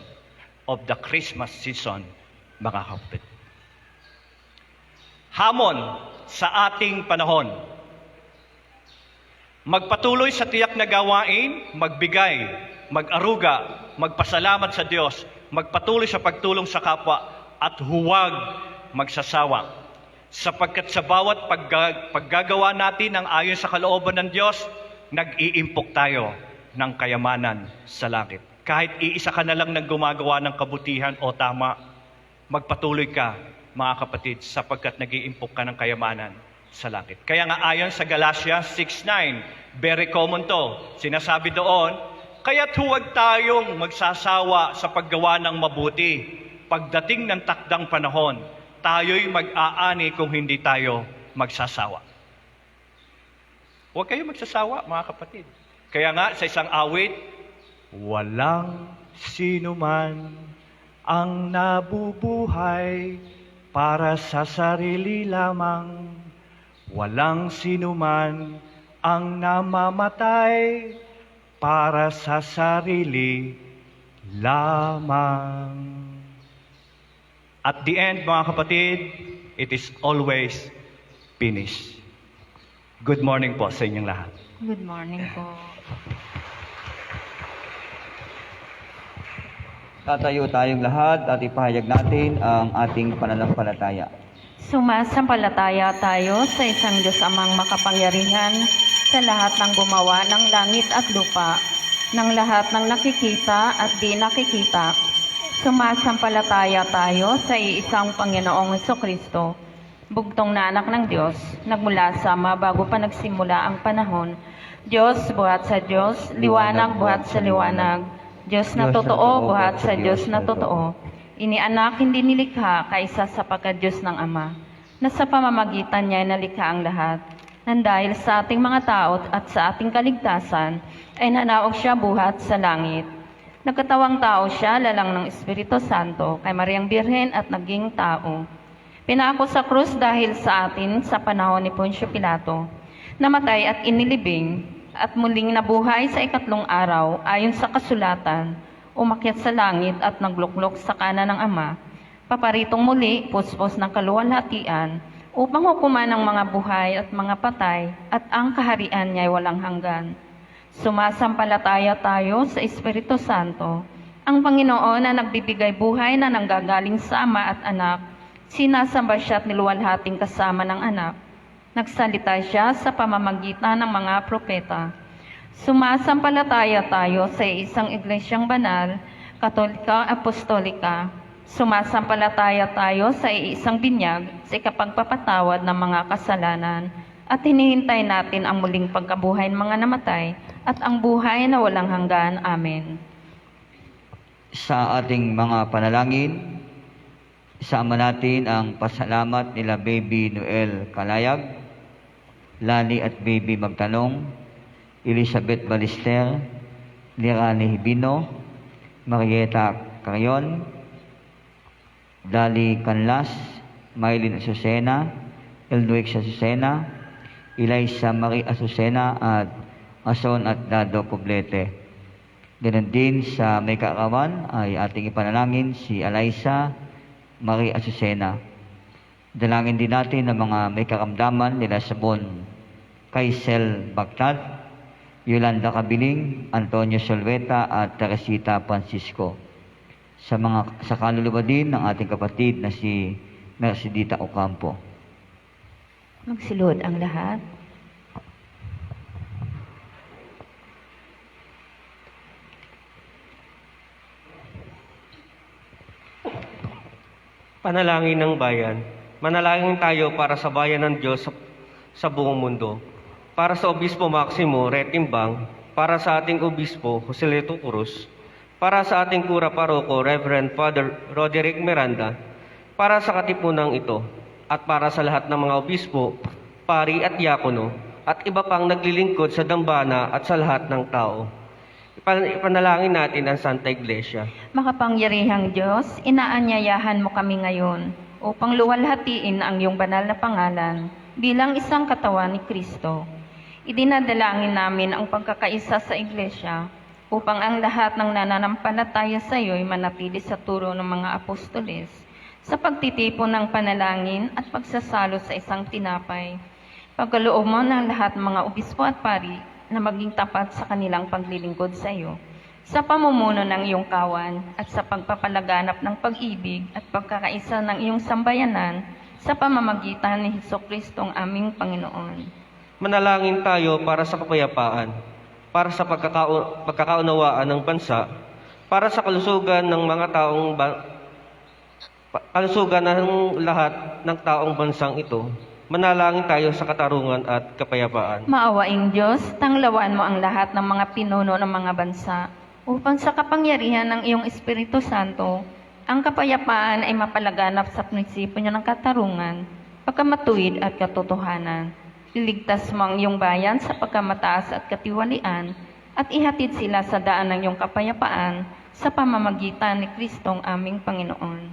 Speaker 7: of the Christmas season, mga kapatid. Hamon sa ating panahon. Magpatuloy sa tiyak na gawain, magbigay, mag-aruga, magpasalamat sa Diyos, magpatuloy sa pagtulong sa kapwa, at huwag magsasawa. Sapagkat sa bawat paggagawa natin ng ayon sa kalooban ng Diyos, nag-iimpok tayo ng kayamanan sa langit. Kahit iisa ka na lang ng gumagawa ng kabutihan o tama, magpatuloy ka, mga kapatid, sapagkat nag-iimpok ka ng kayamanan sa langit. Kaya nga ayon sa Galatia 6:9, very common to, sinasabi doon, kaya't huwag tayong magsasawa sa paggawa ng mabuti. Pagdating ng takdang panahon, tayo'y mag-aani kung hindi tayo magsasawa. Huwag kayong magsasawa, mga kapatid. Kaya nga, sa isang awit, walang sino man ang nabubuhay para sa sarili lamang. Walang sino man ang namamatay para sa sarili lamang. At the end, mga kapatid, it is always finished. Good morning po sa inyong lahat.
Speaker 2: Good morning po.
Speaker 1: Tatayo tayong lahat at ipahayag natin ang ating pananampalataya.
Speaker 2: Sumasampalataya tayo sa isang Diyos Amang makapangyarihan sa lahat ng gumawa ng langit at lupa, ng lahat ng nakikita at di nakikita. Sumasampalataya tayo sa iisang Panginoong Hesukristo, bugtong na anak ng Diyos, nagmula sa Ama bago pa nagsimula ang panahon. Diyos buhat sa Diyos, liwanag buhat sa liwanag. Diyos na totoo buhat sa Diyos na totoo. Inianak hindi nilikha kaisa sapagkat Diyos ng Ama, na sa pamamagitan niya nalikha ang lahat. Nang dahil sa ating mga tao at sa ating kaligtasan, ay nanaog siya buhat sa langit. Nagkatawang tao siya, lalang ng Espiritu Santo, kay Mariang Birhen at naging tao. Pinako sa krus dahil sa atin sa panahon ni Poncio Pilato. Namatay at inilibing, at muling nabuhay sa ikatlong araw ayon sa kasulatan, umakyat sa langit at nagluklok sa kanan ng Ama, paparitong muli, puspos ng kaluwalhatian, upang hukuman ang mga buhay at mga patay, at ang kaharian niya ay walang hanggan. Sumasampalataya tayo sa Espiritu Santo, ang Panginoon na nagbibigay buhay na nanggagaling sa Ama at Anak. Sinasamba siya at niluwalhating kasama ng Anak. Nagsalita siya sa pamamagitan ng mga propeta. Sumasampalataya tayo sa isang iglesyang banal, katolika, apostolika. Sumasampalataya tayo sa isang binyag sa ikapagpapatawad ng mga kasalanan, at hinihintay natin ang muling pagkabuhay ng mga namatay at ang buhay na walang hanggan. Amen.
Speaker 1: Sa ating mga panalangin, isama natin ang pasalamat nila Baby Noel Kalayag, Lani at Baby Magtanong, Elizabeth Balister, Lirani Hibino, Marieta Carion, Dali Canlas, Maylin Azucena, Elnuix Azucena, Eliza Marie Azucena at Ason at Dado Poblete. Ganun din sa may kaarawan ay ating ipanalangin si Eliza Marie Azucena. Dalangin din natin ang mga may karamdaman nila Sabon, Kaisel Bagtad, Yolanda Cabiling, Antonio Solveta at Teresita Francisco. Sa kaluluwa din ng ating kapatid na si Mercedita Ocampo.
Speaker 2: Magsilod ang lahat.
Speaker 8: Panalangin ng bayan. Manalangin tayo para sa bayan ng Diyos sa buong mundo. Para sa Obispo Maximo Retimbang, para sa ating Obispo Jose Leto Cruz, para sa ating Kura Paroko Reverend Father Roderick Miranda, para sa katipunang ito, at para sa lahat ng mga obispo, pari at diakono, at iba pang naglilingkod sa dambana at sa lahat ng tao. Ipanalangin natin ang Santa Iglesia.
Speaker 2: Makapangyarihang Diyos, inaanyayahan mo kami ngayon upang luwalhatiin ang iyong banal na pangalan bilang isang katawan ni Kristo. Idinadalangin namin ang pagkakaisa sa Iglesia upang ang lahat ng nananampalataya sa iyo ay manatili sa turo ng mga apostoles, sa pagtitipon ng panalangin at pagsasalo sa isang tinapay. Pagkaloob mo ng lahat ng mga obispo at pari na maging tapat sa kanilang paglilingkod sa iyo, sa pamumuno ng iyong kawan at sa pagpapalaganap ng pag-ibig at pagkakaisa ng iyong sambayanan sa pamamagitan ni Jesucristo ang aming Panginoon.
Speaker 8: Manalangin tayo para sa kapayapaan, para sa pagkakaunawaan ng bansa, para sa kalusugan ng mga kalusugan ng lahat ng taong bansang ito. Manalangin tayo sa katarungan at kapayapaan.
Speaker 2: Maawaing Diyos, tanglawan mo ang lahat ng mga pinuno ng mga bansa upang sa kapangyarihan ng iyong Espiritu Santo, ang kapayapaan ay mapalaganap sa prinsipyo niya ng katarungan, pagkamatuwid at katotohanan. Iligtas mo ang iyong bayan sa pagkamataas at katiwalian at ihatid sila sa daan ng iyong kapayapaan sa pamamagitan ni Kristong aming Panginoon.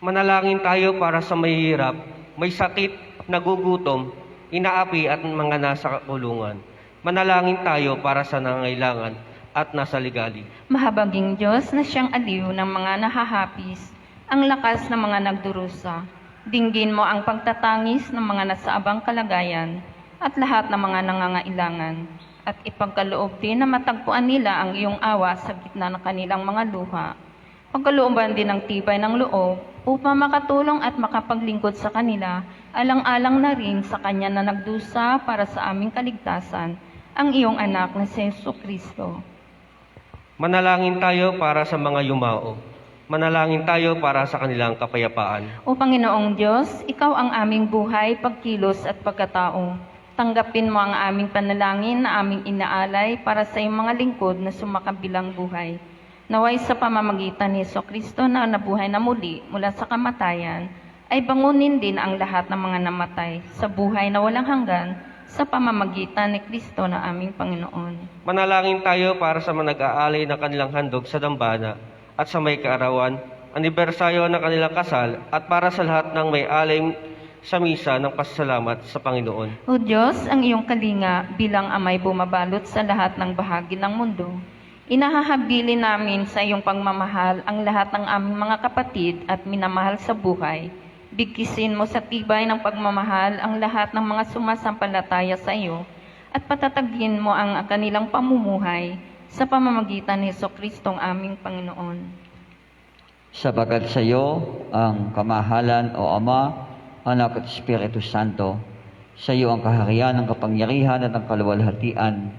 Speaker 8: Manalangin tayo para sa mahihirap, may sakit, nagugutom, inaapi at mga nasa kulungan. Manalangin tayo para sa nangailangan at nasa ligali.
Speaker 2: Mahabaging Diyos na siyang aliw ng mga nahahapis, ang lakas ng mga nagdurusa. Dinggin mo ang pagtatangis ng mga nasaabang kalagayan at lahat ng mga nangangailangan. At ipagkaloob din na matagpuan nila ang iyong awa sa gitna ng kanilang mga luha. Pagkalooban din ng tibay ng loob upang makatulong at makapaglingkod sa kanila, alang-alang na rin sa Kanya na nagdusa para sa aming kaligtasan, ang iyong anak na si Jesucristo.
Speaker 8: Manalangin tayo para sa mga yumao. Manalangin tayo para sa kanilang kapayapaan.
Speaker 2: O Panginoong Diyos, Ikaw ang aming buhay, pagkilos at pagkatao. Tanggapin mo ang aming panalangin na aming inaalay para sa iyong mga lingkod na sumakabilang buhay. Naway sa pamamagitan ni Jesucristo na nabuhay na muli mula sa kamatayan, ay bangunin din ang lahat ng mga namatay sa buhay na walang hanggan sa pamamagitan ni Kristo na aming Panginoon.
Speaker 8: Manalangin tayo para sa mga nag-aalay ng kanilang handog sa dambana at sa may kaarawan, anibersaryo ng kanilang kasal, at para sa lahat ng may alay sa misa ng pasasalamat sa Panginoon.
Speaker 2: O Diyos, ang iyong kalinga bilang amay bumabalot sa lahat ng bahagi ng mundo, inahahabilin namin sa iyong pagmamahal ang lahat ng aming mga kapatid at minamahal sa buhay. Bigkisin mo sa tibay ng pagmamahal ang lahat ng mga sumasampalataya sa iyo at patatagin mo ang kanilang pamumuhay sa pamamagitan ni Jesucristong aming Panginoon.
Speaker 1: Sapagat sa iyo ang kamahalan o Ama, Anak at Espiritu Santo, sa iyo ang kaharian, ang kapangyarihan at ang kaluwalhatian,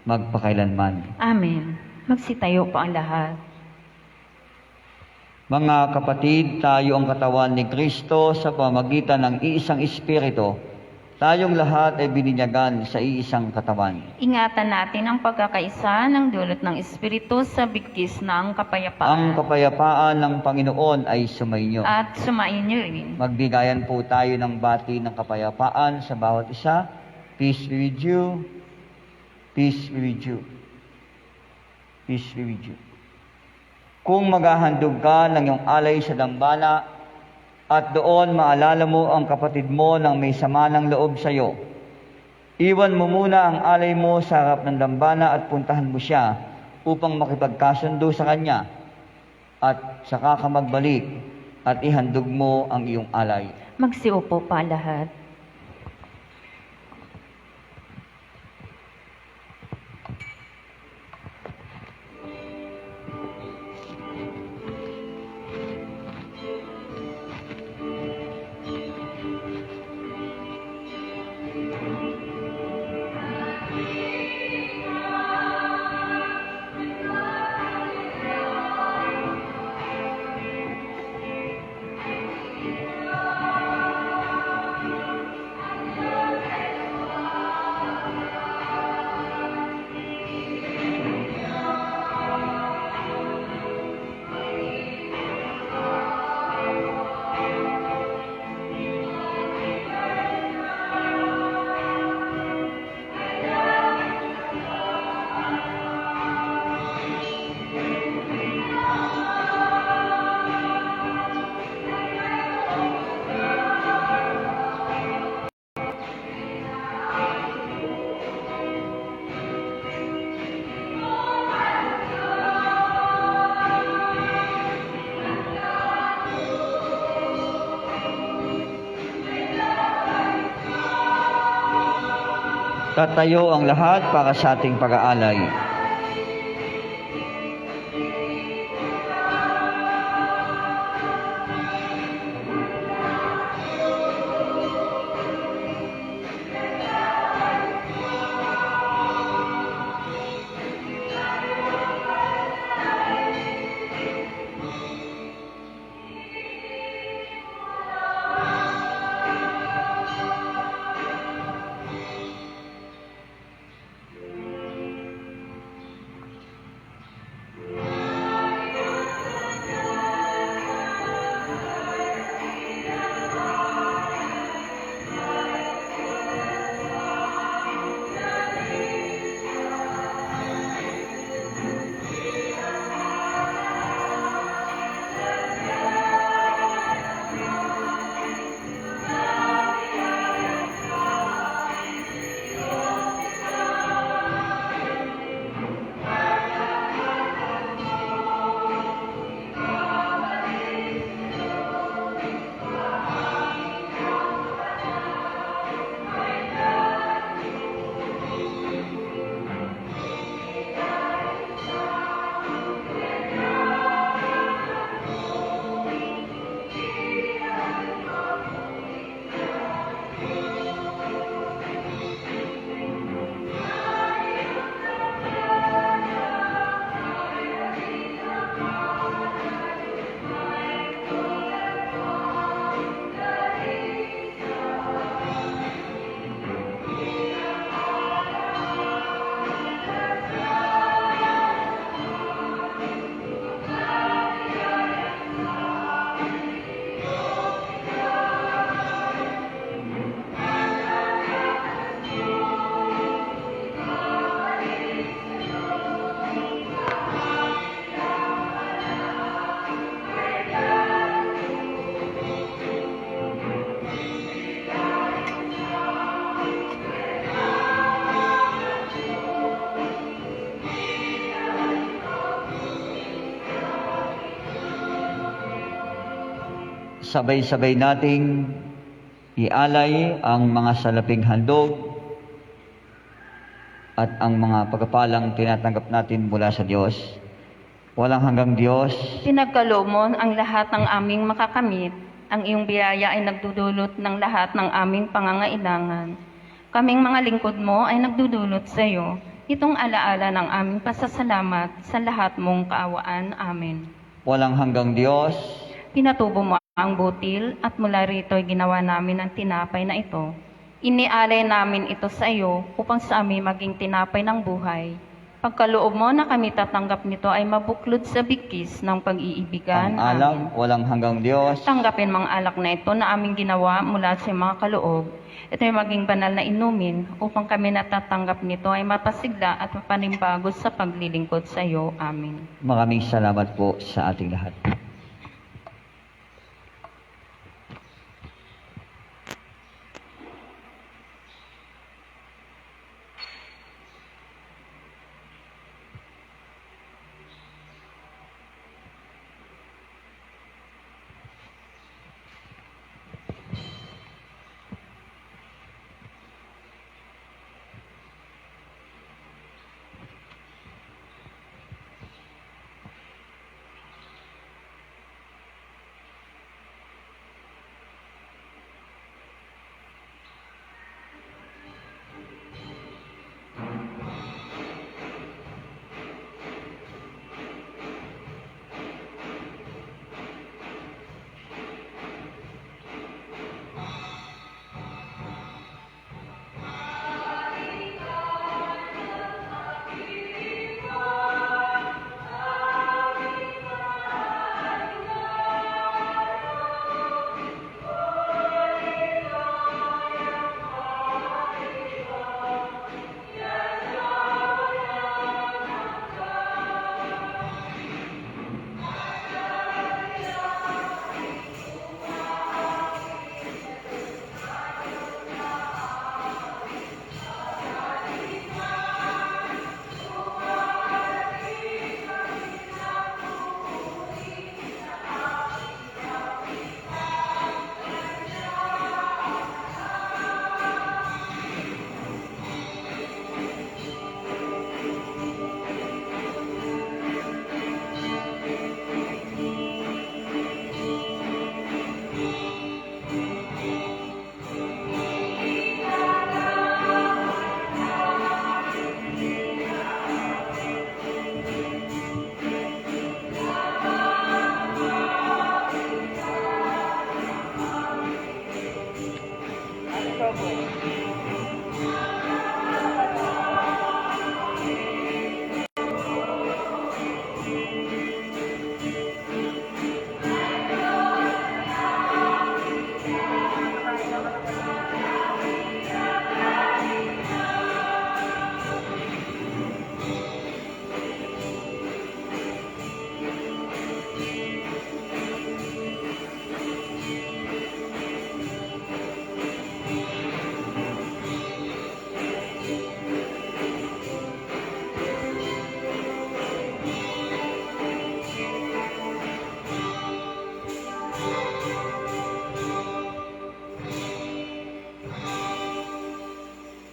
Speaker 1: magpakailanman.
Speaker 2: Amen. Magsitayo po ang lahat.
Speaker 1: Mga kapatid, tayo ang katawan ni Kristo sa pamamagitan ng iisang Espiritu. Tayong lahat ay bininyagan sa iisang katawan.
Speaker 2: Ingatan natin ang pagkakaisa ng dulot ng Espiritu sa bigkis ng
Speaker 1: Ang
Speaker 2: kapayapaan.
Speaker 1: kapayapaan ng Panginoon ay sumainyo.
Speaker 2: At sumainyo rin.
Speaker 1: Magbigayan po tayo ng bati ng kapayapaan sa bawat isa. Peace be with you. Peace be with you. Peace be with you. Kung maghahandog ka ng iyong alay sa dambana at doon maalala mo ang kapatid mo nang may sama ng loob sa iyo, iwan mo muna ang alay mo sa harap ng dambana at puntahan mo siya upang makipagkasundo sa kanya at saka ka magbalik at ihandog mo ang iyong alay.
Speaker 2: Magsiupo pa lahat.
Speaker 1: Tatayo ang lahat para sa ating pag-aalay. sabay-sabay nating ialay ang mga salaping handog at ang mga pagpapalang tinatanggap natin mula sa Diyos. Walang hanggang Diyos,
Speaker 2: Pinagkaloob mo ang lahat ng aming makakamit. Ang iyong biyaya ay nagdudulot ng lahat ng aming pangangailangan. Kaming mga lingkod mo ay nagdudulot sa iyo. Itong alaala ng aming pasasalamat sa lahat mong kaawaan. Amen.
Speaker 1: walang hanggang Diyos,
Speaker 2: Pinatubo mo ang butil at mula rito ay ginawa namin ang tinapay na ito. Inialay namin ito sa iyo upang sa amin maging tinapay ng buhay. Pagkaloob mo na kami tatanggap nito ay mabuklod sa bigkis ng pag-iibigan.
Speaker 1: ang alak,
Speaker 2: Amen.
Speaker 1: walang hanggang Diyos,
Speaker 2: Tanggapin mga alak na ito na aming ginawa mula sa mga kaloob. Ito ay maging banal na inumin upang kami natatanggap nito ay mapasigla at mapanimbago sa paglilingkod sa iyo. Amen.
Speaker 1: maraming salamat po sa ating lahat.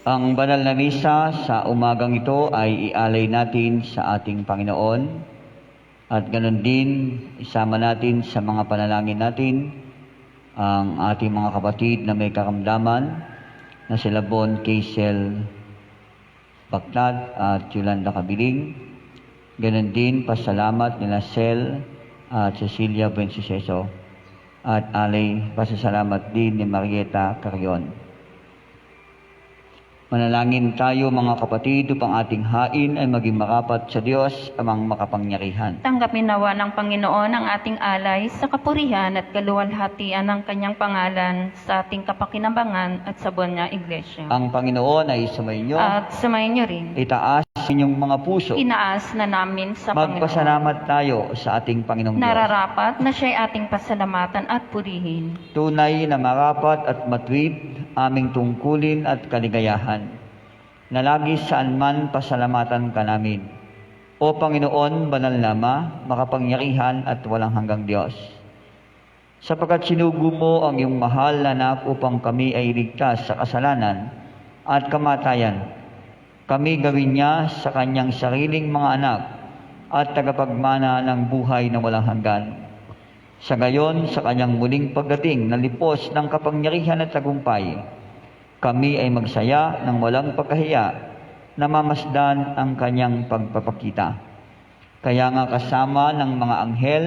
Speaker 1: Ang banal na misa sa umagang ito ay ialay natin sa ating Panginoon at ganon din isama natin sa mga panalangin natin ang ating mga kapatid na may karamdaman na sila Bon Keisel Bacnad at Yolanda Cabiling. Ganon din pasalamat nila Sel at Cecilia Buensuceso at alay pasasalamat din ni Marieta Carrion. Manalangin tayo mga kapatid upang ating hain ay maging marapat sa Diyos amang makapangyarihan.
Speaker 2: Tanggapin nawa ng Panginoon ang ating alay sa kapurihan at kaluwalhatian ng kanyang pangalan sa ating kapakinabangan at sa buwan niya Iglesia.
Speaker 1: Ang Panginoon ay sumainyo.
Speaker 2: At sumayin niyo rin.
Speaker 1: Itaas inyong mga puso.
Speaker 2: Inaas na namin sa Panginoon.
Speaker 1: Magpasalamat tayo sa ating Panginoong Diyos.
Speaker 2: Nararapat na siya'y ating pasalamatan at purihin.
Speaker 1: Tunay na marapat at matuwid aming tungkulin at kaligayahan. Na lagi saan man pasalamatan ka namin. O Panginoon, banal na Ama, makapangyarihan at walang hanggang Diyos. sapagkat sinugo mo ang iyong mahal na anak upang kami ay ligtas sa kasalanan at kamatayan. Kami gawin niya sa kanyang sariling mga anak at tagapagmana ng buhay na walang hanggan. Sa gayon, sa kanyang muling pagdating na lipos ng kapangyarihan at tagumpay, kami ay magsaya ng walang pagkahiya na mamasdan ang kanyang pagpapakita. Kaya nga kasama ng mga anghel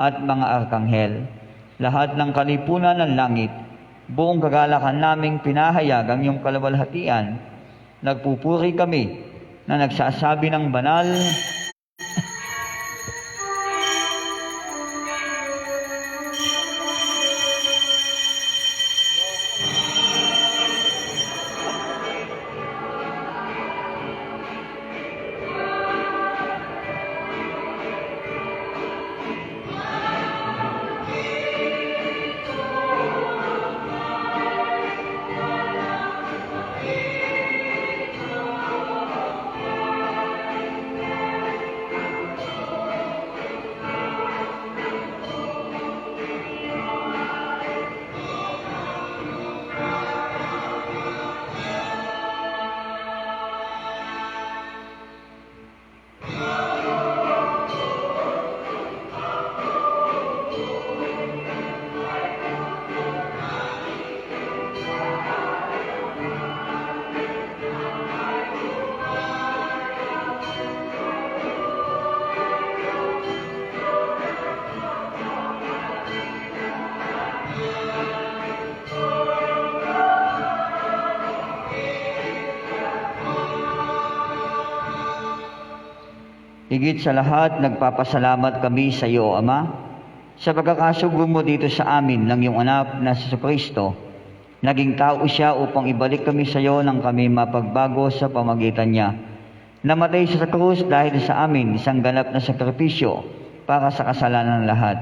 Speaker 1: at mga arkanghel, lahat ng kalipunan ng langit, buong kagalakan naming pinahayag ang iyong kaluwalhatian, nagpupuri kami na nagsasabi ng banal, higit sa lahat, nagpapasalamat kami sa iyo, Ama, sa pagkakasugo mo dito sa amin ng iyong anak na si Kristo. Naging tao siya upang ibalik kami sa iyo nang kami mapagbago sa pamagitan niya. Namatay siya sa krus dahil sa amin, isang ganap na sakripisyo para sa kasalanan ng lahat.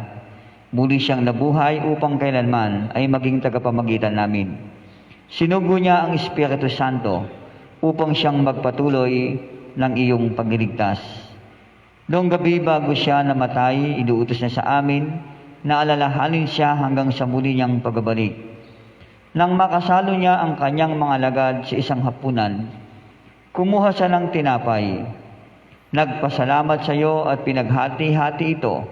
Speaker 1: Muli siyang nabuhay upang kailanman ay maging tagapamagitan namin. Sinugo niya ang Espiritu Santo upang siyang magpatuloy ng iyong pagliligtas. Noong gabi bago siya namatay, inuutos niya sa amin na alalahanin siya hanggang sa muli niyang pagbabalik. Nang makasalo niya ang kanyang mga alagad sa isang hapunan, kumuha siya ng tinapay, nagpasalamat sa iyo at pinaghati-hati ito,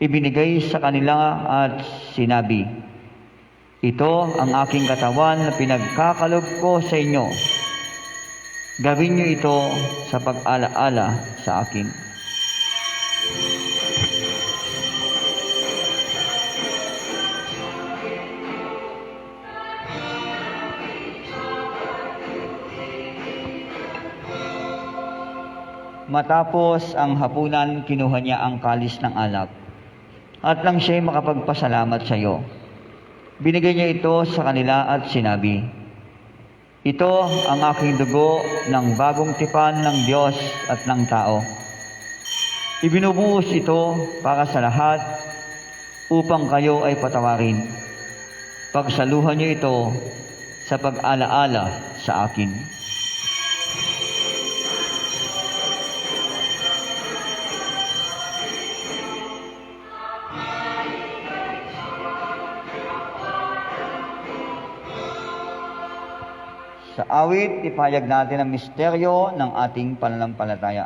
Speaker 1: ibinigay sa kanila at sinabi, "Ito ang aking katawan na pinagkakaloob ko sa inyo. Gawin niyo ito sa pag-alaala sa akin." Matapos ang hapunan, kinuha niya ang kalis ng alak at nang siya'y makapagpasalamat sa iyo, binigay niya ito sa kanila at sinabi, "Ito ang aking dugo ng bagong tipan ng Diyos at ng tao. Ibinubuhos ito para sa lahat upang kayo ay patawarin. Pagsaluhan niyo ito sa pag-alaala sa akin." Sa awit, ipahayag natin ang misteryo ng ating pananampalataya.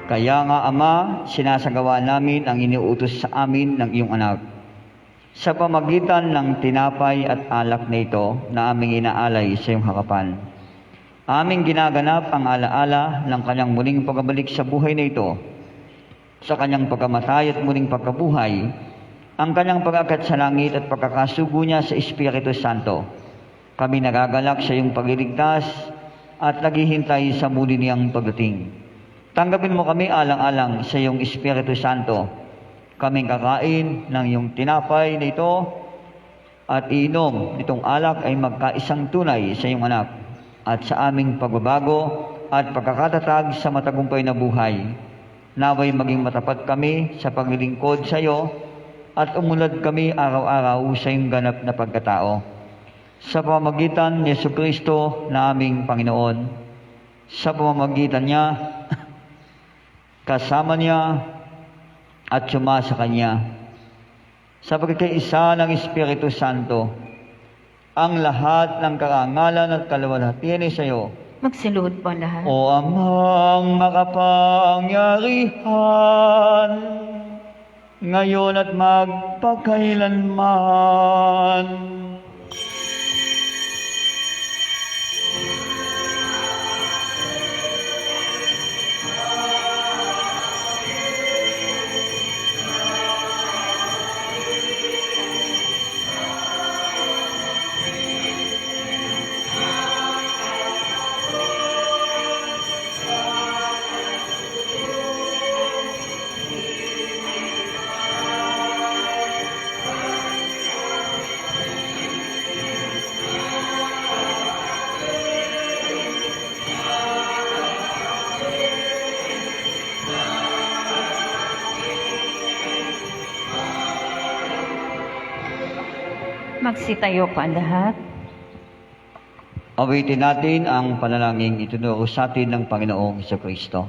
Speaker 1: Kaya nga, Ama, sinasagawa namin ang iniuutos sa amin ng iyong anak. Sa pamagitan ng tinapay at alak na ito na aming inaalay sa iyong harapan, aming ginaganap ang alaala ng kanyang muling pagbabalik sa buhay na ito, sa kanyang pagkamatay at muling pagkabuhay, ang kanyang pag-akyat sa langit at pagkakasugo niya sa Espiritu Santo. Kami nagagalak sa iyong pagliligtas at naghihintay sa muli niyang pagdating. Tanggapin mo kami alang-alang sa iyong Espiritu Santo. Kaming kakain ng iyong tinapay na ito at iinom nitong alak ay magkaisang tunay sa iyong anak at sa aming pagbabago at pagkakatatag sa matagumpay na buhay. Naway maging matapat kami sa paglilingkod sa iyo at umunlad kami araw-araw sa iyong ganap na pagkatao. Sa pamamagitan ni Jesucristo na aming Panginoon, sa pamamagitan niya, kasama niya, at sumasa Kanya, sa pagkakaisa ng Espiritu Santo, ang lahat ng karangalan at kaluwalhatian ay sa iyo.
Speaker 2: Magsiluhod po ang lahat.
Speaker 1: O Amang makapangyarihan, ngayon at magpakailanman.
Speaker 2: Magsitayo po ang lahat.
Speaker 1: Awitin natin ang panalangin itinuro sa atin ng Panginoong Jesucristo.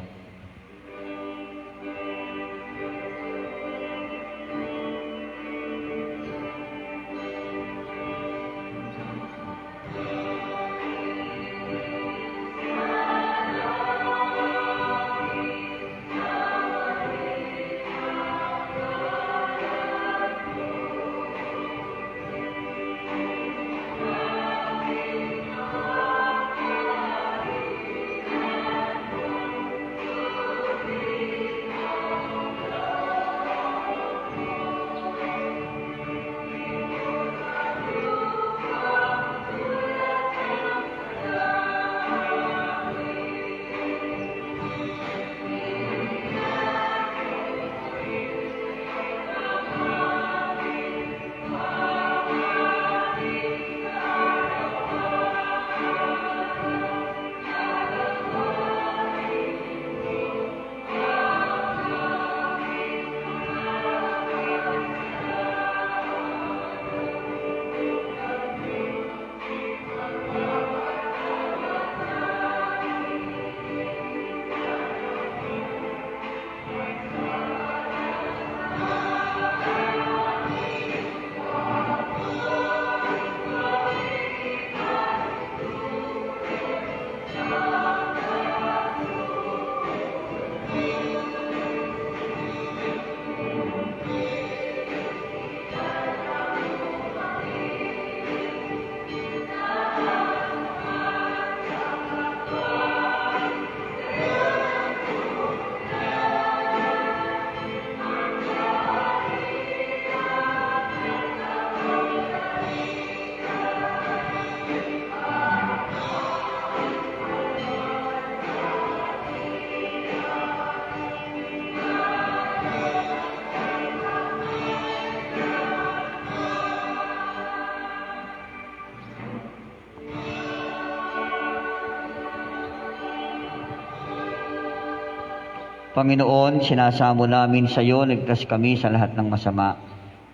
Speaker 1: Panginoon, sinasamo namin sa iyo, ligtas kami sa lahat ng masama.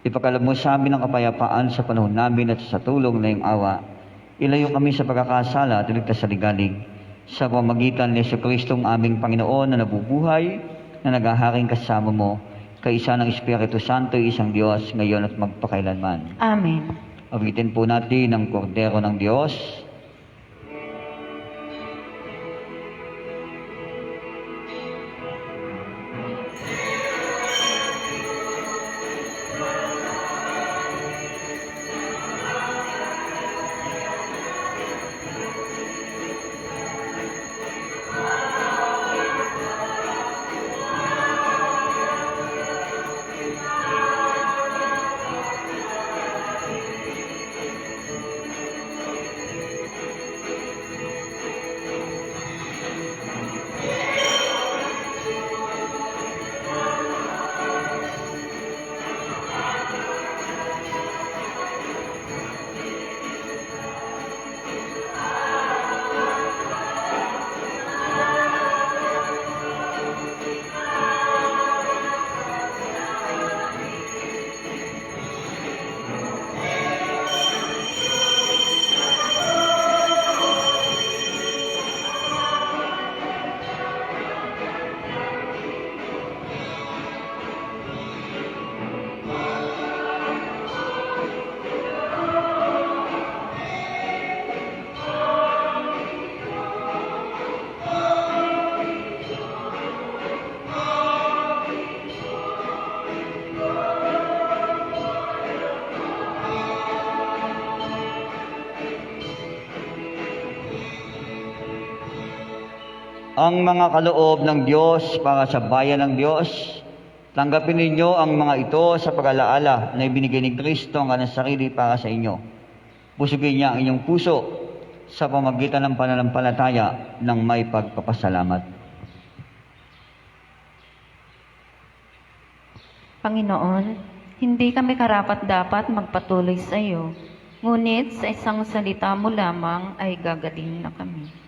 Speaker 1: Ipagkaloob mo sa amin ang kapayapaan sa panahon namin at sa tulong na iyong awa. Ilayo kami sa pagkakasala at iligtas sa ligalig. Sa pamamagitan ni Jesucristo ang aming Panginoon na nabubuhay, na naghaharing kasama mo, kaisa ng Espiritu Santo, isang Diyos, ngayon at magpakailanman.
Speaker 2: Amen.
Speaker 1: Awitin po natin ang Kordero ng Diyos. ang mga kaloob ng Diyos para sa bayan ng Diyos. Tanggapin ninyo ang mga ito sa pag-alaala na ibinigay ni Kristo ang kanyang sarili para sa inyo. Busugin niya ang inyong puso sa pamagitan ng pananampalataya ng may pagpapasalamat.
Speaker 2: Panginoon, hindi kami karapat-dapat magpatuloy sa iyo, ngunit sa isang salita mo lamang ay gagaling na kami.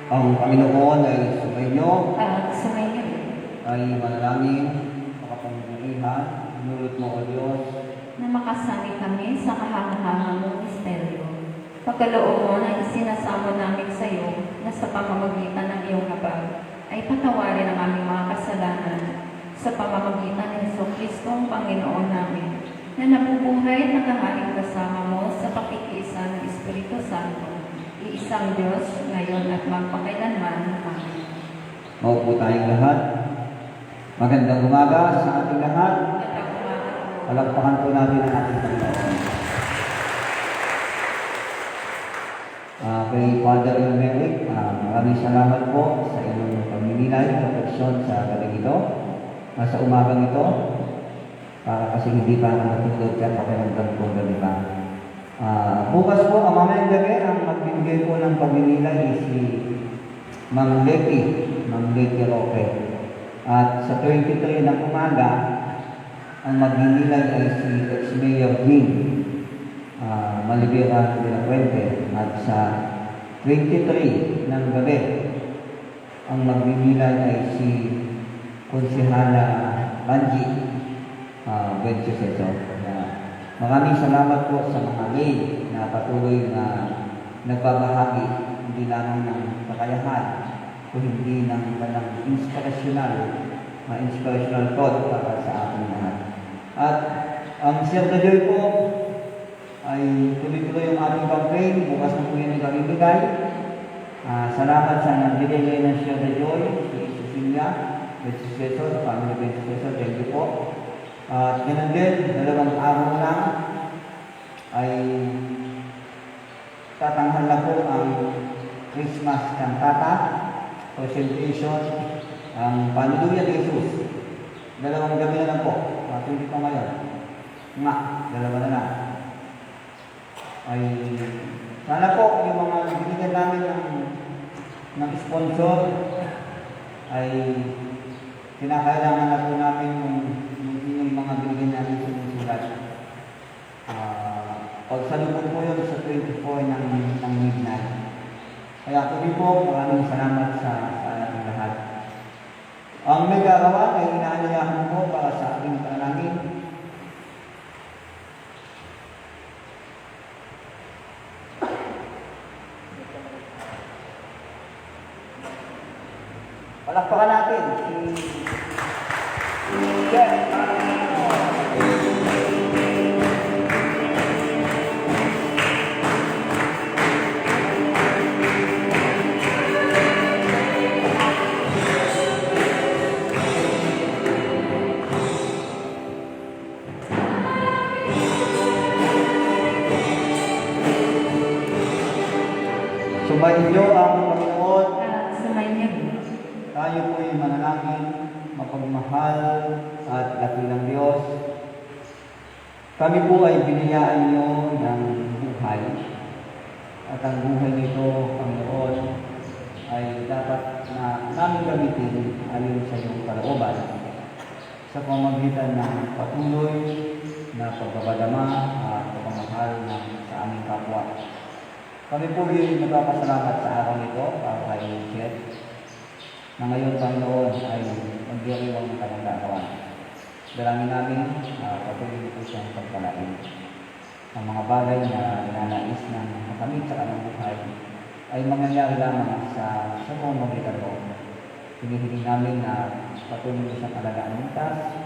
Speaker 1: Ang Panginoon ay sumainyo,
Speaker 2: At sumainyo
Speaker 1: ay manalangin, makapangyarihan, inulot mo o Diyos,
Speaker 2: na makasami kami sa kahangahangang mong misteryo. Pagkaloob mo na isinasamo namin sa iyo na sa pamamagitan ng iyong habag ay patawarin ang aming mga kasalanan sa pamamagitan ng Jesucristo ang Panginoon namin na nabubuhay at naghahaling kasama mo sa pakikiisa ng Espiritu Santo, iisang Diyos ngayon at magpakailanman. Amen.
Speaker 1: maupo tayong lahat. Magandang umaga sa ating lahat. Palagpakan po natin ang ating Panginoon. Kay Father Elmeric, maraming salamat po sa inyong pagninilay, proteksyon sa gabi ito, sa umagang ito, para kasi hindi pa natutulog at pakiramdam po gabi pa. Bukas po, mamayang gabi, ang magbibigay po ng pagninilay is si Ma'am Letty Roque. At sa 23 ng umaga, ang magninilay ay si ex-mayor Wing Malibera de la Puente. At sa 23 ng gabi, ang magninilay ay si Konsihala Angie Bensuceso. Maraming salamat po sa mga lay na patuloy na nagbabahagi hindi lamang ng kakayahan o hindi ng kanilang inspirational thought para sa ating lahat. At ang Sir de Joy po ay tuloy-tuloy yung ating campaign. Bukas na po yun ang gagibigay. Salamat sa nagbigay ng Sir de Joy, si Cecilia Bensuceso, sa family Bensuceso. Thank you po. At ganun din, 2 araw lang ay tatanghal na po ang Christmas cantata, presentation, ang Panuluya de Jesus. 2 gabi na lang po, hindi pa ngayon. Nga, 2 na lang. Ay, sana po yung mga binigyan namin ng sponsor ay kinakailangan na po namin yung mga binigyan namin sinusulat. Pagsalubog po yun sa 24 ng midnight. Kaya tuloy po, maraming salamat sa ating lahat. Ang may gagawa ay inaanyayahan po para sa ating panalangin. Palakpakan natin si Jeff. Sumainyo ang Panginoon.
Speaker 2: At sumainyo
Speaker 1: Tayo po'y manalangin, mapagmahal at dakilang Diyos. Kami po ay biniyaan niyo ng buhay. At ang buhay nito, Panginoon, ay dapat na namin gamitin ayon sa iyong kalooban sa pamamagitan ng patuloy na pagbabadama at pagmamahal sa aming kapwa. Kami po rin nagpapasalamat sa araw nito para kay Chet na ngayon, Panginoon, ay magdiriwang ng kanyang gagawan. Dalangin namin patuloy po siyang pagpalain. Ang mga bagay na ninanais ng makamit sa kanyang buhay ay mangyayari lamang sa pamamagitan mo. Hinihiling namin na patuloy mo siyang alagaan ng ligtas,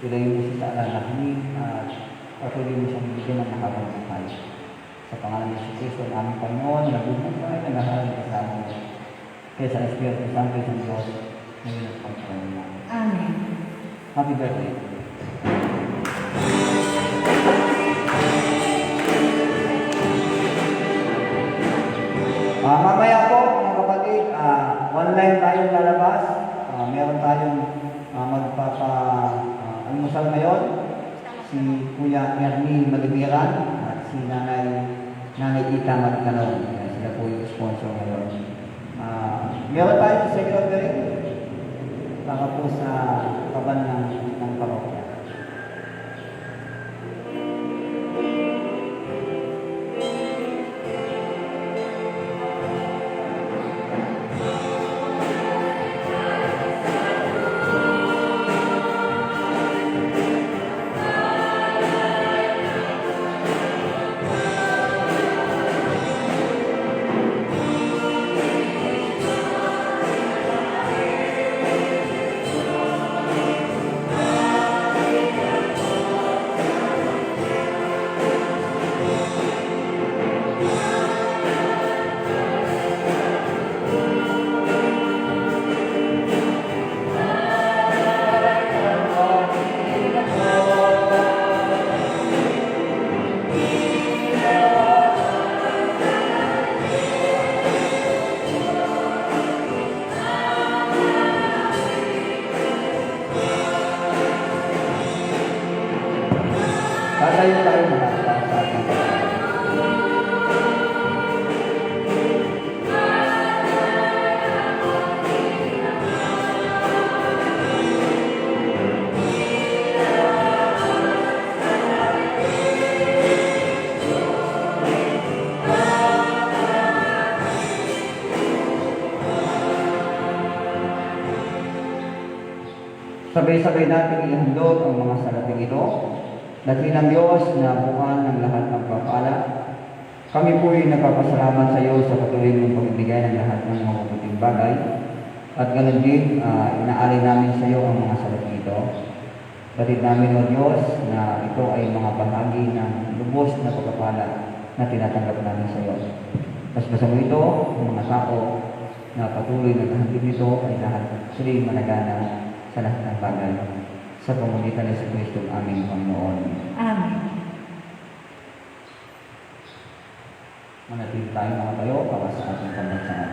Speaker 1: ilayo mo siya sa alalahanin at patuloy mo siyang bigyan ng mahabang buhay. Sa pangalan ni Jesus, ang aming Panginoon, nabubuhay na lahat ng kasama mo. Kaya sa Espiritu Santo, isang Diyos, ngayon at pagkaroon.
Speaker 2: Amen.
Speaker 1: Happy birthday. Mamaya po, mga kapatid, online tayong lalabas. Meron tayong almusal ngayon. Si Kuya Ernie Malibiran at si Nanay Ita Magkanon. Sila po yung sponsor ngayon. Meron tayong secretary baka po sa kaban ng parokya. Sumayo tayo mga sa ating sabay-sabay natin ihandog ang mga salaping ito. Dakilang Diyos na bukan ng lahat ng kapala. Kami po'y nagpapasalamat sa iyo sa patuloy mong pagbibigay ng lahat ng mga mabuting bagay. At ganoon din, inaalay namin sa iyo ang mga salaping ito. Batid namin, O Diyos, na ito ay mga bahagi ng lubos na pagpapala na tinatanggap namin sa iyo. Basbasa mo ito, ang mga tao na patuloy naghahandog nito ay lahat sila'y managana sa lahat ng bagay sa pamamagitan ni Kristo ang aming Panginoon.
Speaker 5: Amen.
Speaker 1: Manatili tayo mga tayo para sa ating pambansahan.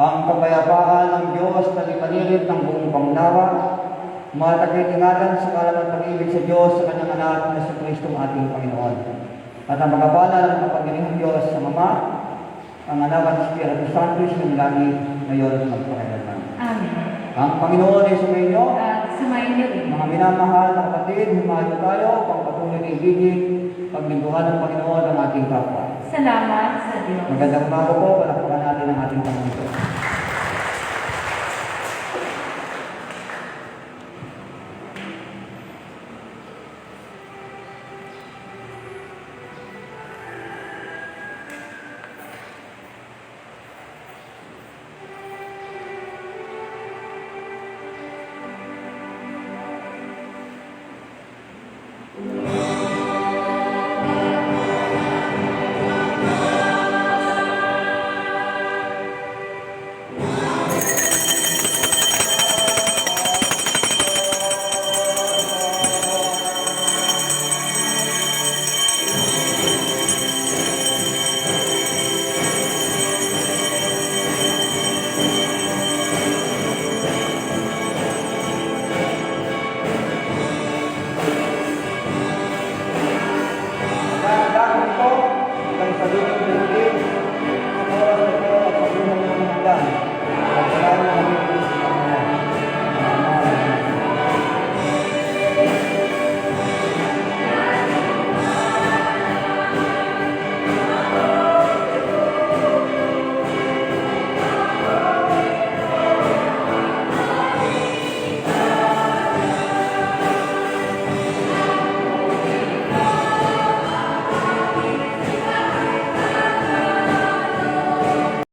Speaker 1: Ang kapayapaan ng Diyos na ipanilit ng buong pangunawa, matagay-tingalan sa kalaman pag-ibig sa Diyos sa kanyang anak na si Kristo ating Panginoon. At ang magkapala ng kapangyarihang Diyos sa Mama, ang anak at Espiritu Santo ng langit, ngayon at magpakailanman.
Speaker 5: Amen.
Speaker 1: Ang Panginoon ay sumainyo,
Speaker 5: At sumayin niyo rin.
Speaker 1: mga minamahal na kapatid, humayo tayo, pagpatuloy na ibigin, paglingkuhan ng Panginoon ang ating kapwa.
Speaker 5: Salamat sa Diyos.
Speaker 1: Magandang umaga po, palakpakan natin ang ating Panginoon.